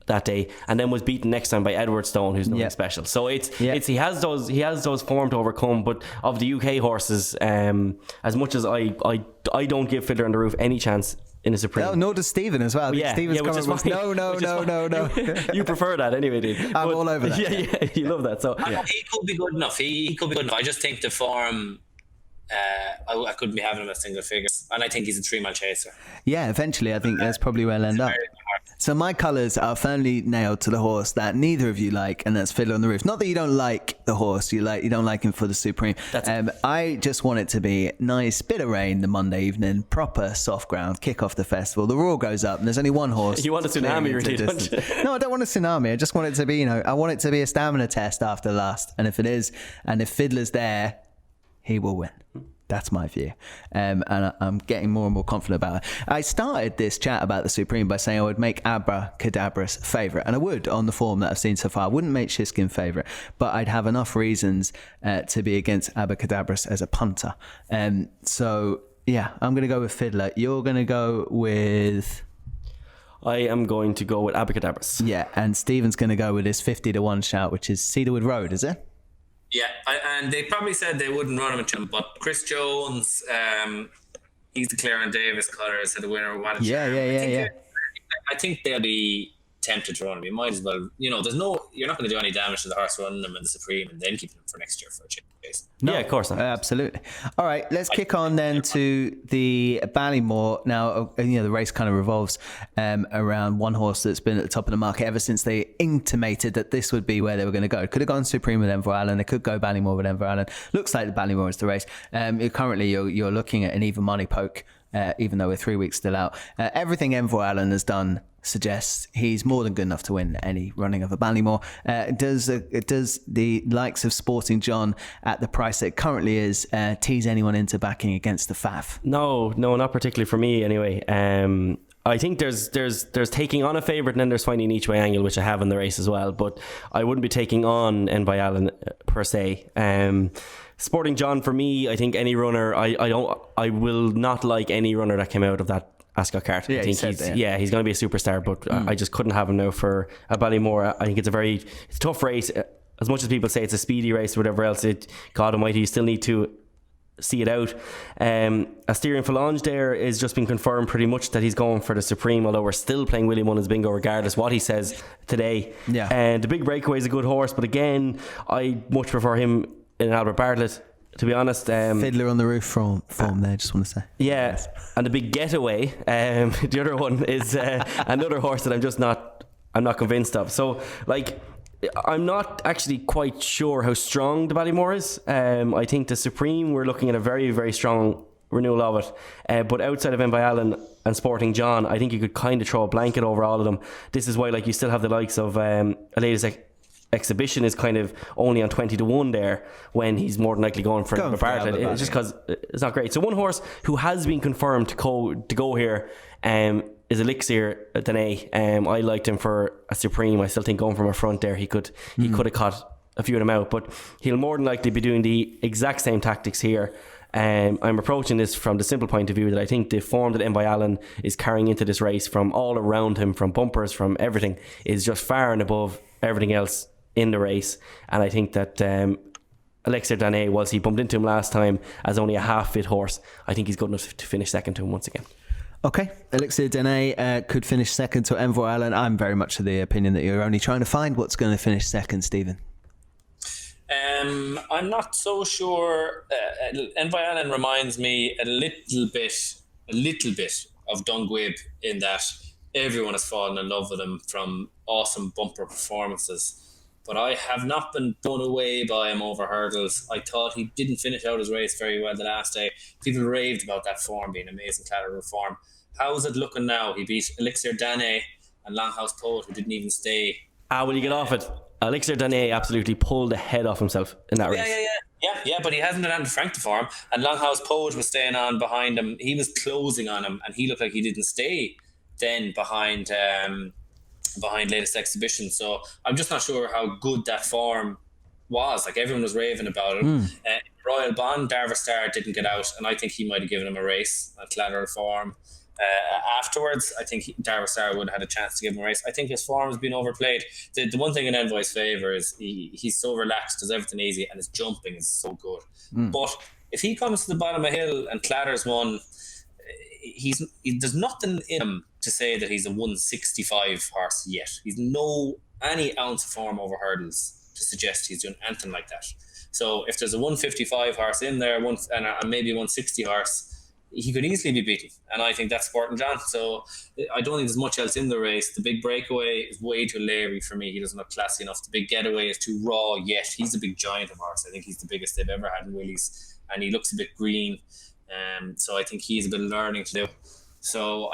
[SPEAKER 4] that day, and then was beaten next time by Edward Stone, who's nothing special. So he has those form to overcome. But of the UK horses, as much as I don't give Fiddler on the Roof any chance in a Supreme.
[SPEAKER 3] No, nor does Stephen as well. Stephen's coming with no.
[SPEAKER 4] You prefer that anyway, dude.
[SPEAKER 3] I'm all over that.
[SPEAKER 4] Yeah, you love that. So
[SPEAKER 5] he could be good enough. He could be good enough. I just think the form, I couldn't be having him at single figures, and I think he's a 3-mile chaser.
[SPEAKER 3] Yeah, eventually I think that's probably where I'll end up. So my colours are firmly nailed to the horse that neither of you like, and that's Fiddler on the Roof. Not that you don't like the horse, you don't like him for the Supreme. I just want it to be nice, bit of rain the Monday evening, proper soft ground, kick off the festival. The roar goes up, and there's only one horse.
[SPEAKER 4] You want a tsunami, really, don't you?
[SPEAKER 3] No, I don't want a tsunami. I just want it to be, I want it to be a stamina test after last. And if it is, and if Fiddler's there, he will win. That's my view. And I'm getting more and more confident about it. I started this chat about the Supreme by saying I would make Abracadabra's favourite. And I would, on the form that I've seen so far. I wouldn't make Shiskin favourite. But I'd have enough reasons to be against Abracadabras as a punter. So, yeah, I'm going to go with Fiddler. You're going to go with...
[SPEAKER 4] I am going to go with Abacadabras.
[SPEAKER 3] Yeah, and Stephen's going to go with his 50-1 shout, which is Cedarwood Road, is it?
[SPEAKER 5] Yeah, and they probably said they wouldn't run him at him, but Chris Jones, he's the Clarence Davis colour, so the winner of What a Charm. I think they'll be tempted to run him. You might as well, you're not going to do any damage to the horse running them in the Supreme and then keeping him for next year for a chase.
[SPEAKER 3] No, yeah, of course not. Absolutely. All right, let's kick on then to the Ballymore. Now, the race kind of revolves around one horse that's been at the top of the market ever since they intimated that this would be where they were going to go. It could have gone Supreme with Envoi Allen. They could go Ballymore with Envoi Allen. Looks like the Ballymore is the race. Currently, you're looking at an even money poke, even though we're 3 weeks still out. Everything Envoi Allen has done suggests he's more than good enough to win any running of a Ballymore. Does the likes of Sporting John at the price that it currently is tease anyone into backing against the Fav?
[SPEAKER 4] No, not particularly for me anyway. I think there's taking on a favourite, and then there's finding an each way angle, which I have in the race as well, but I wouldn't be taking on Envoi Allen per se. Sporting John, for me, I think any runner, I will not like any runner that came out of that Ascot cart.
[SPEAKER 3] Yeah,
[SPEAKER 4] I think he's going to be a superstar, but I just couldn't have him now for a Ballymore. I think it's a tough race. As much as people say it's a speedy race or whatever else, God almighty, you still need to see it out. Asterion Falange there is just been confirmed pretty much that he's going for the Supreme, although we're still playing William Mullins bingo regardless what he says today.
[SPEAKER 3] Yeah.
[SPEAKER 4] And the Big Breakaway is a good horse, but again, I much prefer him in Albert Bartlett, to be honest.
[SPEAKER 3] Fiddler on the Roof form there, just want to say.
[SPEAKER 4] Yeah, and the Big Getaway, the other one is another horse that I'm not convinced of. So, like, I'm not actually quite sure how strong the Ballymore is. I think the Supreme, we're looking at a very, very strong renewal of it. But outside of Envoi Allen and Sporting John, I think you could kind of throw a blanket over all of them. This is why, like, you still have the likes of a latest exhibition is kind of only on 20-1 there, when he's more than likely going for Albert Bartlett. It's just because it's not great. So one horse who has been confirmed to go here is Elixir Dene. I liked him for a Supreme. I still think going from a front there, he could have caught a few of them out, but he'll more than likely be doing the exact same tactics here. I'm approaching this from the simple point of view that I think the form that Envoi Allen is carrying into this race, from all around him, from bumpers, from everything, is just far and above everything else in the race. And I think that Elixir Dene, whilst he bumped into him last time as only a half fit horse, I think he's good enough to finish second to him once again.
[SPEAKER 3] Okay, Elixir Dene could finish second to Envoi Allen. I'm very much of the opinion that you're only trying to find what's going to finish second, Stephen.
[SPEAKER 5] I'm not so sure. Envoi Allen reminds me a little bit of Dunguib, in that everyone has fallen in love with him from awesome bumper performances. But I have not been blown away by him over hurdles. I thought he didn't finish out his race very well the last day. People raved about that form being amazing collateral form. How's it looking now? He beat Elixir Dene and Longhouse Poet, who didn't even stay.
[SPEAKER 4] Will you get off it? Elixir Dene absolutely pulled the head off himself in that race.
[SPEAKER 5] Yeah, but he hasn't been able to Frank the form. And Longhouse Poet was staying on behind him. He was closing on him, and he looked like he didn't stay then behind latest exhibition. So I'm just not sure how good that form was. Like, everyone was raving about it. Royal Bond, Darva Star didn't get out, and I think he might have given him a race at collateral form. Afterwards, I think Darva Star would have had a chance to give him a race. I think his form has been overplayed. The one thing in Envoi's favour is he's so relaxed, does everything easy, and his jumping is so good. But if he comes to the bottom of a hill and clatters one, there's nothing in him to say that he's a 165 horse yet. He's any ounce of form over hurdles to suggest he's doing anything like that. So if there's a 155 horse in there, and maybe a 160 horse, he could easily be beaten, and I think that's Sporting John. So I don't think there's much else in the race. The Big Breakaway is way too leery for me. He doesn't look classy enough. The Big Getaway is too raw yet. He's a big giant of horse. I think he's the biggest they've ever had in Willys, and he looks a bit green. So I think he's a bit of learning to do. So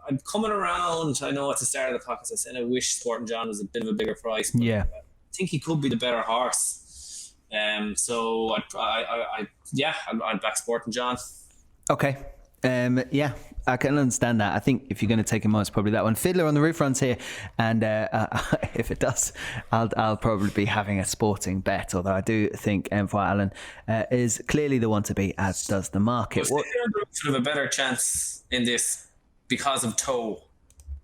[SPEAKER 5] I'm coming around. I know at the start of the podcast I said I wish Sporting John was a bit of a bigger price. But I think he could be the better horse. So I'd back Sporting John.
[SPEAKER 3] Okay. I can understand that. I think if you're going to take him on, it's probably that one. Fiddler on the Roof runs here, and if it does, I'll probably be having a sporting bet, although I do think Envoi Allen is clearly the one to beat, as does the market.
[SPEAKER 5] Fiddler on the Roof should have a better chance in this because of toe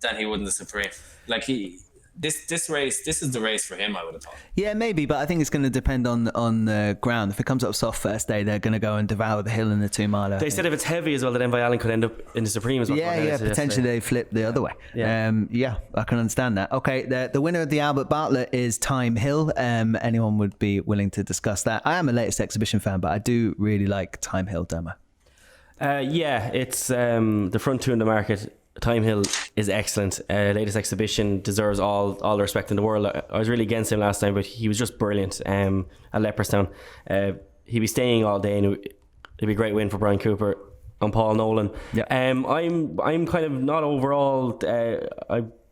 [SPEAKER 5] than he would in the Supreme. Like, this race, this is the race for him, I would have thought.
[SPEAKER 3] Yeah, maybe, but I think it's going to depend on the ground. If it comes up soft first day, they're going to go and devour the hill in the 2 miler.
[SPEAKER 4] They said if it's heavy as well, that Envoi Allen could end up in the Supreme as well.
[SPEAKER 3] Yeah, potentially they flip the other way. I can understand that. Okay, the winner of the Albert Bartlett is Time Hill. Anyone would be willing to discuss that? I am a latest exhibition fan, but I do really like Time Hill, Dermo.
[SPEAKER 4] It's the front 2 in the market. Time Hill is excellent. Latest exhibition deserves all the respect in the world. I was really against him last time, but he was just brilliant at Leopardstown. He'd be staying all day, and it'd be a great win for Brian Cooper and Paul Nolan. I'm kind of not overall.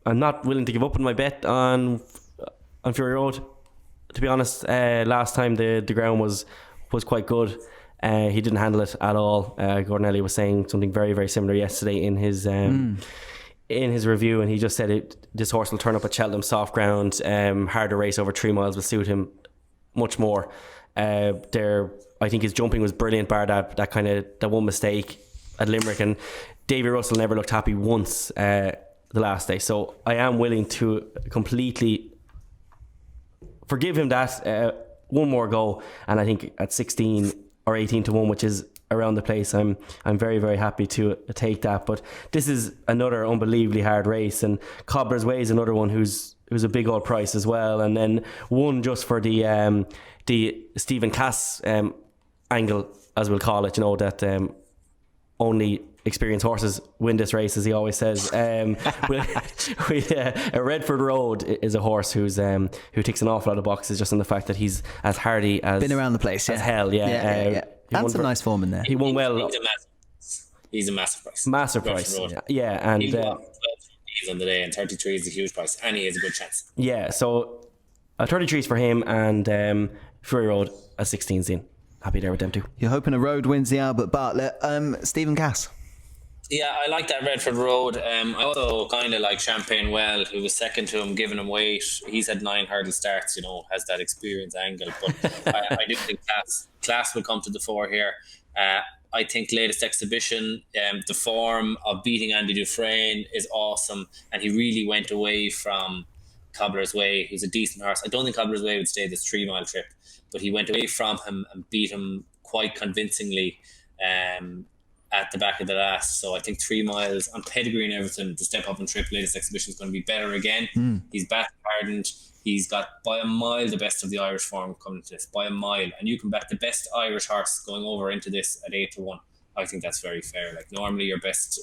[SPEAKER 4] I'm not willing to give up on my bet on Fury Road. To be honest, last time the ground was quite good. He didn't handle it at all. Gordon Elliott was saying something very, very similar yesterday in his review, and he just said this horse will turn up at Cheltenham soft ground. Harder race over 3 miles will suit him much more. I think his jumping was brilliant, bar that one mistake at Limerick, and Davy Russell never looked happy once the last day. So I am willing to completely forgive him that one more go, and I think at 16 or 18-1, which is around the place, I'm very, very happy to take that. But this is another unbelievably hard race, and Cobbler's Way is another one who's a big old price as well, and then one just for the Stephen Cass angle, as we'll call it, that only experienced horses win this race, as he always says. Redford Road is a horse who ticks an awful lot of boxes, just in the fact that he's as hardy as
[SPEAKER 3] been around the place
[SPEAKER 4] as hell.
[SPEAKER 3] And some nice form in there.
[SPEAKER 4] He won well.
[SPEAKER 5] He's a massive price.
[SPEAKER 4] Massive price. Yeah, and
[SPEAKER 5] he's on the day, and 33 is a huge price, and he has a good chance.
[SPEAKER 4] Yeah, so 33 is for him, and Fury Road at 16 in. Happy there with them too.
[SPEAKER 3] You're hoping a Road wins the Albert Bartlett. Stephen Cass.
[SPEAKER 5] Yeah, I like that Redford Road. I also kind of like Champagne Well, who was second to him, giving him weight. He's had 9 hurdle starts, has that experience angle. But I do think class will come to the fore here. I think latest exhibition, the form of beating Andy Dufresne is awesome. And he really went away from Cobbler's Way, who's a decent horse. I don't think Cobbler's Way would stay this 3 mile trip, but he went away from him and beat him quite convincingly at the back of the last. So I think 3 miles on pedigree and everything, the step up and trip latest exhibition is going to be better again. He's back hardened. He's got by a mile the best of the Irish form coming to this, by a mile. And you can back the best Irish horse going over into this at 8-1. I think that's very fair. Like normally your best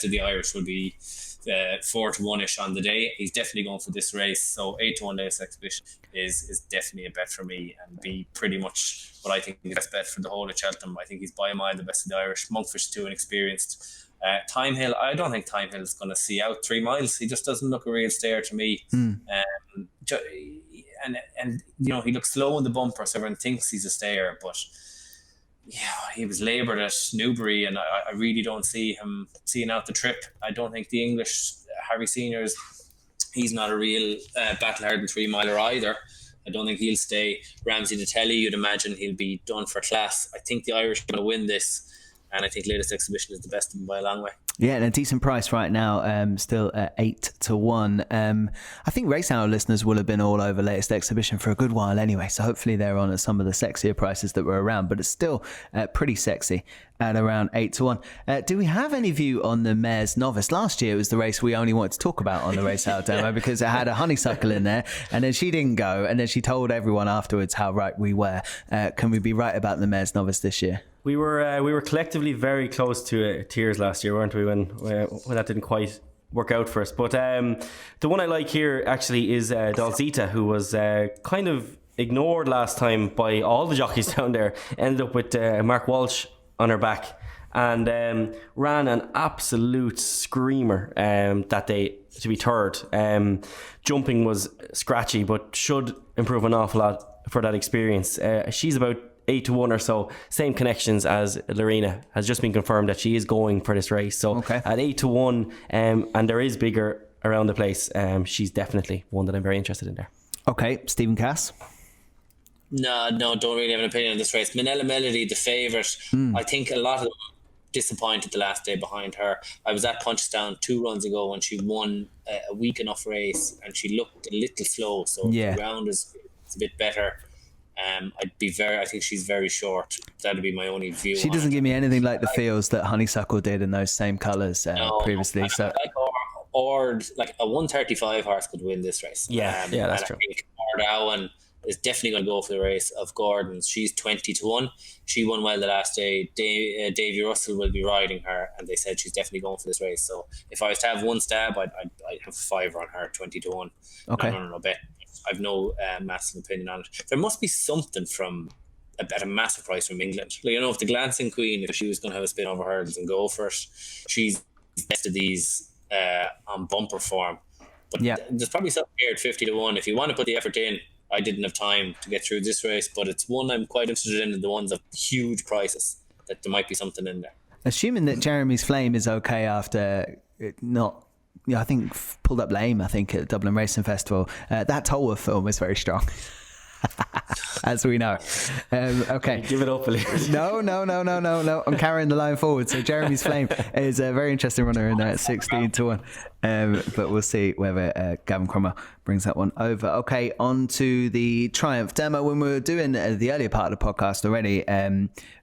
[SPEAKER 5] of the Irish would be 4-1-ish on the day. He's definitely going for this race. So 8-1 latest exhibition is definitely a bet for me, and be pretty much what I think is the best bet for the whole of Cheltenham. I think he's by a mile the best of the Irish. Monkfish too inexperienced. Time Hill, I don't think Time Hill is going to see out 3 miles. He just doesn't look a real stayer to me. And he looks slow in the bumper, so everyone thinks he's a stayer, but he was laboured at Newbury, and I really don't see him seeing out the trip. I don't think the English Harry Seniors, he's not a real battle-hardened 3 miler either. I don't think he'll stay. Ramsey Detelli, you'd imagine he'll be done for class. I think the Irish are going to win this, and I think latest exhibition is the best of them by a long way.
[SPEAKER 3] Yeah, and a decent price right now, still at 8-1. I think Racehour listeners will have been all over latest exhibition for a good while anyway, so hopefully they're on at some of the sexier prices that were around, but it's still pretty sexy at around 8-1. Do we have any view on the Mares Novice? Last year it was the race we only wanted to talk about on the Racehour demo because it had a honeysuckle in there, and then she didn't go, and then she told everyone afterwards how right we were. Can we be right about the Mares Novice this year?
[SPEAKER 4] We were collectively very close to tears last year, weren't we? When that didn't quite work out for us. But the one I like here actually is Dalzita, who was kind of ignored last time by all the jockeys down there. Ended up with Mark Walsh on her back, and ran an absolute screamer that day to be third. Jumping was scratchy, but should improve an awful lot for that experience. She's about 8-1 or so, same connections as Lorena. Has just been confirmed that she is going for this race. So at 8-1, and there is bigger around the place. She's definitely one that I'm very interested in there.
[SPEAKER 3] Okay, Stephen Cass.
[SPEAKER 5] No, don't really have an opinion on this race. Manila Melody, the favourite. I think a lot of them disappointed the last day behind her. I was at Punchestown 2 runs ago when she won a weak enough race, and she looked a little slow. So the ground is a bit better. I think she's very short. That'd be my only view.
[SPEAKER 3] She doesn't give me anything like the feels that Honeysuckle did in those same colours previously. So
[SPEAKER 5] or like a 135 horse could win this race.
[SPEAKER 4] Yeah, that's true.
[SPEAKER 5] I think Ard Owen is definitely going to go for the race of Gordon's. She's 20-1. She won well the last day. Davy Russell will be riding her, and they said she's definitely going for this race. So if I was to have one stab, I'd have 5 on her, 20-1.
[SPEAKER 3] Okay.
[SPEAKER 5] No bet. I've no massive opinion on it. There must be something from at a massive price from England. Like, if the Glancing Queen, if she was going to have a spin over hurdles and go for it, she's best of these on bumper form. But there's probably something here at 50-1. If you want to put the effort in, I didn't have time to get through this race, but it's one I'm quite interested in, the ones of huge prices, that there might be something in there.
[SPEAKER 3] Assuming that Jeremy's Flame is okay after I think pulled up lame, I think, at Dublin Racing Festival. That Tolworth film is very strong, as we know. Okay.
[SPEAKER 4] Give it up a little.
[SPEAKER 3] No. I'm carrying the line forward. So Jeremy's Flame is a very interesting runner in there at 16-1. But we'll see whether Gavin Cromwell brings that one over. Okay, on to the Triumph demo. When we were doing the earlier part of the podcast already,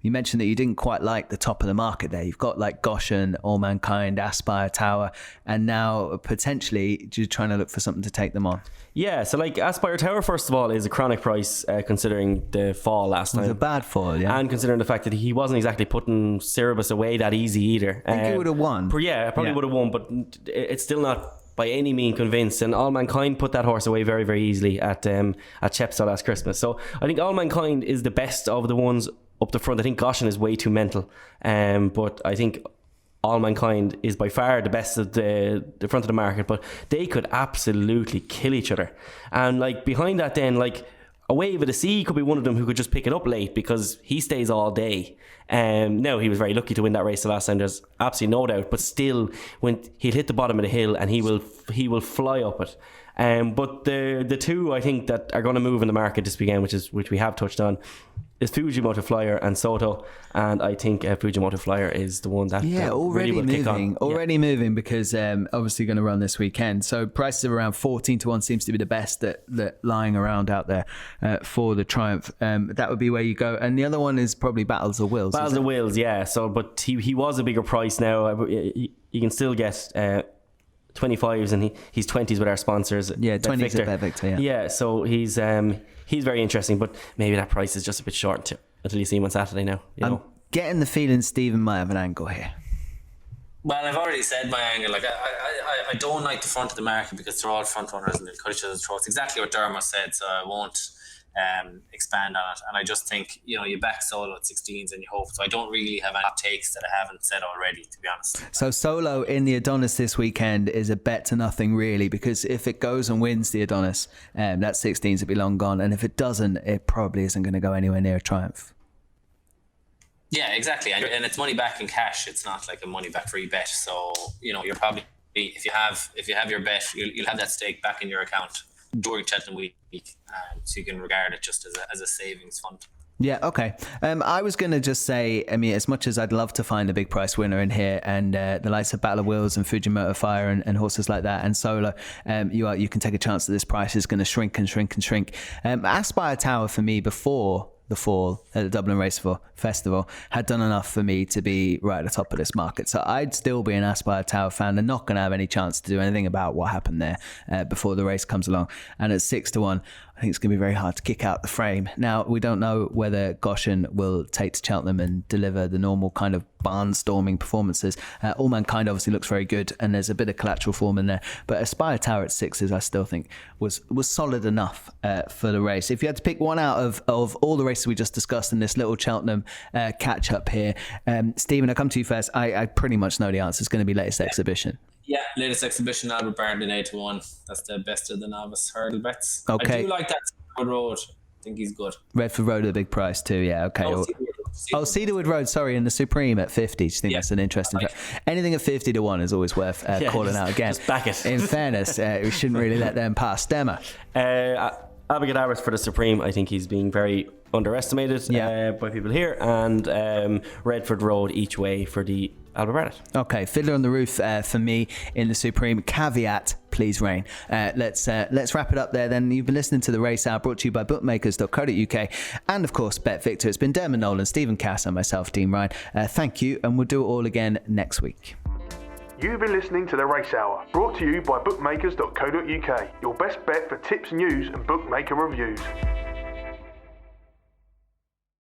[SPEAKER 3] you mentioned that you didn't quite like the top of the market there. You've got like Goshen, All Mankind, Aspire Tower, and now potentially you're trying to look for something to take them on. Yeah,
[SPEAKER 4] so like Aspire Tower, first of all, is a chronic price considering the fall last time.
[SPEAKER 3] It was a bad fall, yeah.
[SPEAKER 4] And considering the fact that he wasn't exactly putting Cerebus away that easy either.
[SPEAKER 3] I think he would have won.
[SPEAKER 4] Yeah, probably would have won, but it's still not by any means convinced. And All Mankind put that horse away very, very easily at Chepstow last Christmas. So I think All Mankind is the best of the ones up the front. I think Goshen is way too mental. But I think All Mankind is by far the best of the front of the market, but they could absolutely kill each other. And like behind that then, like A Wave of the Sea could be one of them who could just pick it up late because he stays all day. Now he was very lucky to win that race the last time, there's absolutely no doubt, but still when he'll hit the bottom of the hill and he will fly up it. But the two I think that are going to move in the market this weekend, which we have touched on, is Fujimoto Flyer and Soto, and I think Fujimoto Flyer is the one that
[SPEAKER 3] already
[SPEAKER 4] really will
[SPEAKER 3] moving,
[SPEAKER 4] kick on.
[SPEAKER 3] Already moving because obviously going to run this weekend. So prices of around 14-1 seems to be the best that lying around out there for the Triumph. That would be where you go, and the other one is probably Battles of Wills.
[SPEAKER 4] Battles of Wills, yeah. So, but he was a bigger price now. You can still get 25s and he's 20s with our sponsors.
[SPEAKER 3] Yeah, 20s at Bet Victor.
[SPEAKER 4] Yeah, so he's very interesting, but maybe that price is just a bit short until you see him on Saturday now.
[SPEAKER 3] I'm getting the feeling Stephen might have an angle here.
[SPEAKER 5] Well, I've already said my angle. Like I don't like the front of the market because they're all front runners and they'll cut each other's throats. Exactly what Diarmuid said, so I won't expand on it. And I just think, you back Solo at 16s and you hope. So I don't really have any takes that I haven't said already, to be honest.
[SPEAKER 3] So Solo in the Adonis this weekend is a bet to nothing really, because if it goes and wins the Adonis, that 16s will be long gone, and if it doesn't, it probably isn't going to go anywhere near a Triumph.
[SPEAKER 5] Yeah, exactly. And it's money back in cash. It's not like a money back free bet. So you're probably, if you have your bet, you'll have that stake back in your account during Cheltenham week, so you can regard it just as a savings fund.
[SPEAKER 3] Yeah, okay. I was going to just say, I mean, as much as I'd love to find a big price winner in here, and the likes of Battle of Wills and Fujimoto Fire and horses like that, and Solo, you can take a chance that this price is going to shrink and shrink and shrink. Aspire Tower for me before the fall at the Dublin Racehour Festival had done enough for me to be right at the top of this market. So I'd still be an Aspire Tower fan. They're not going to have any chance to do anything about what happened there before the race comes along. And at 6-1, I think it's going to be very hard to kick out the frame. Now, we don't know whether Goshen will take to Cheltenham and deliver the normal kind of barnstorming performances. All Mankind obviously looks very good, and there's a bit of collateral form in there. But Aspire Tower at 6s, I still think was solid enough for the race. If you had to pick one out of all the races we just discussed in this little Cheltenham catch-up here, Stephen, I'll come to you first. I pretty much know the answer. It's going to be latest exhibition.
[SPEAKER 5] Yeah, latest exhibition, Albert Bartlett 8-1. That's the best of the novice hurdle bets.
[SPEAKER 3] Okay.
[SPEAKER 5] I do like that Cedarwood Road. I think he's good.
[SPEAKER 3] Redford Road at a big price too, yeah, okay. Cedarwood Road, sorry, in the Supreme at 50. Do you think that's an interesting anything at 50-1 is always worth calling out again.
[SPEAKER 4] Just back it.
[SPEAKER 3] In fairness, we shouldn't really let them pass. Dema.
[SPEAKER 4] Abigail Harris for the Supreme. I think he's being very underestimated by people here, and Redford Road each way for the Albert Bartlett. Okay,
[SPEAKER 3] Fiddler on the Roof for me in the Supreme. Caveat, please rain. Let's wrap it up there then. You've been listening to the Race Hour, brought to you by bookmakers.co.uk and of course Bet Victor. It's been Diarmuid Nolan, Stephen Cass and myself, Dean Ryan. Thank you, and we'll do it all again next week.
[SPEAKER 6] You've been listening to the Race Hour, brought to you by bookmakers.co.uk, your best bet for tips, news and bookmaker reviews.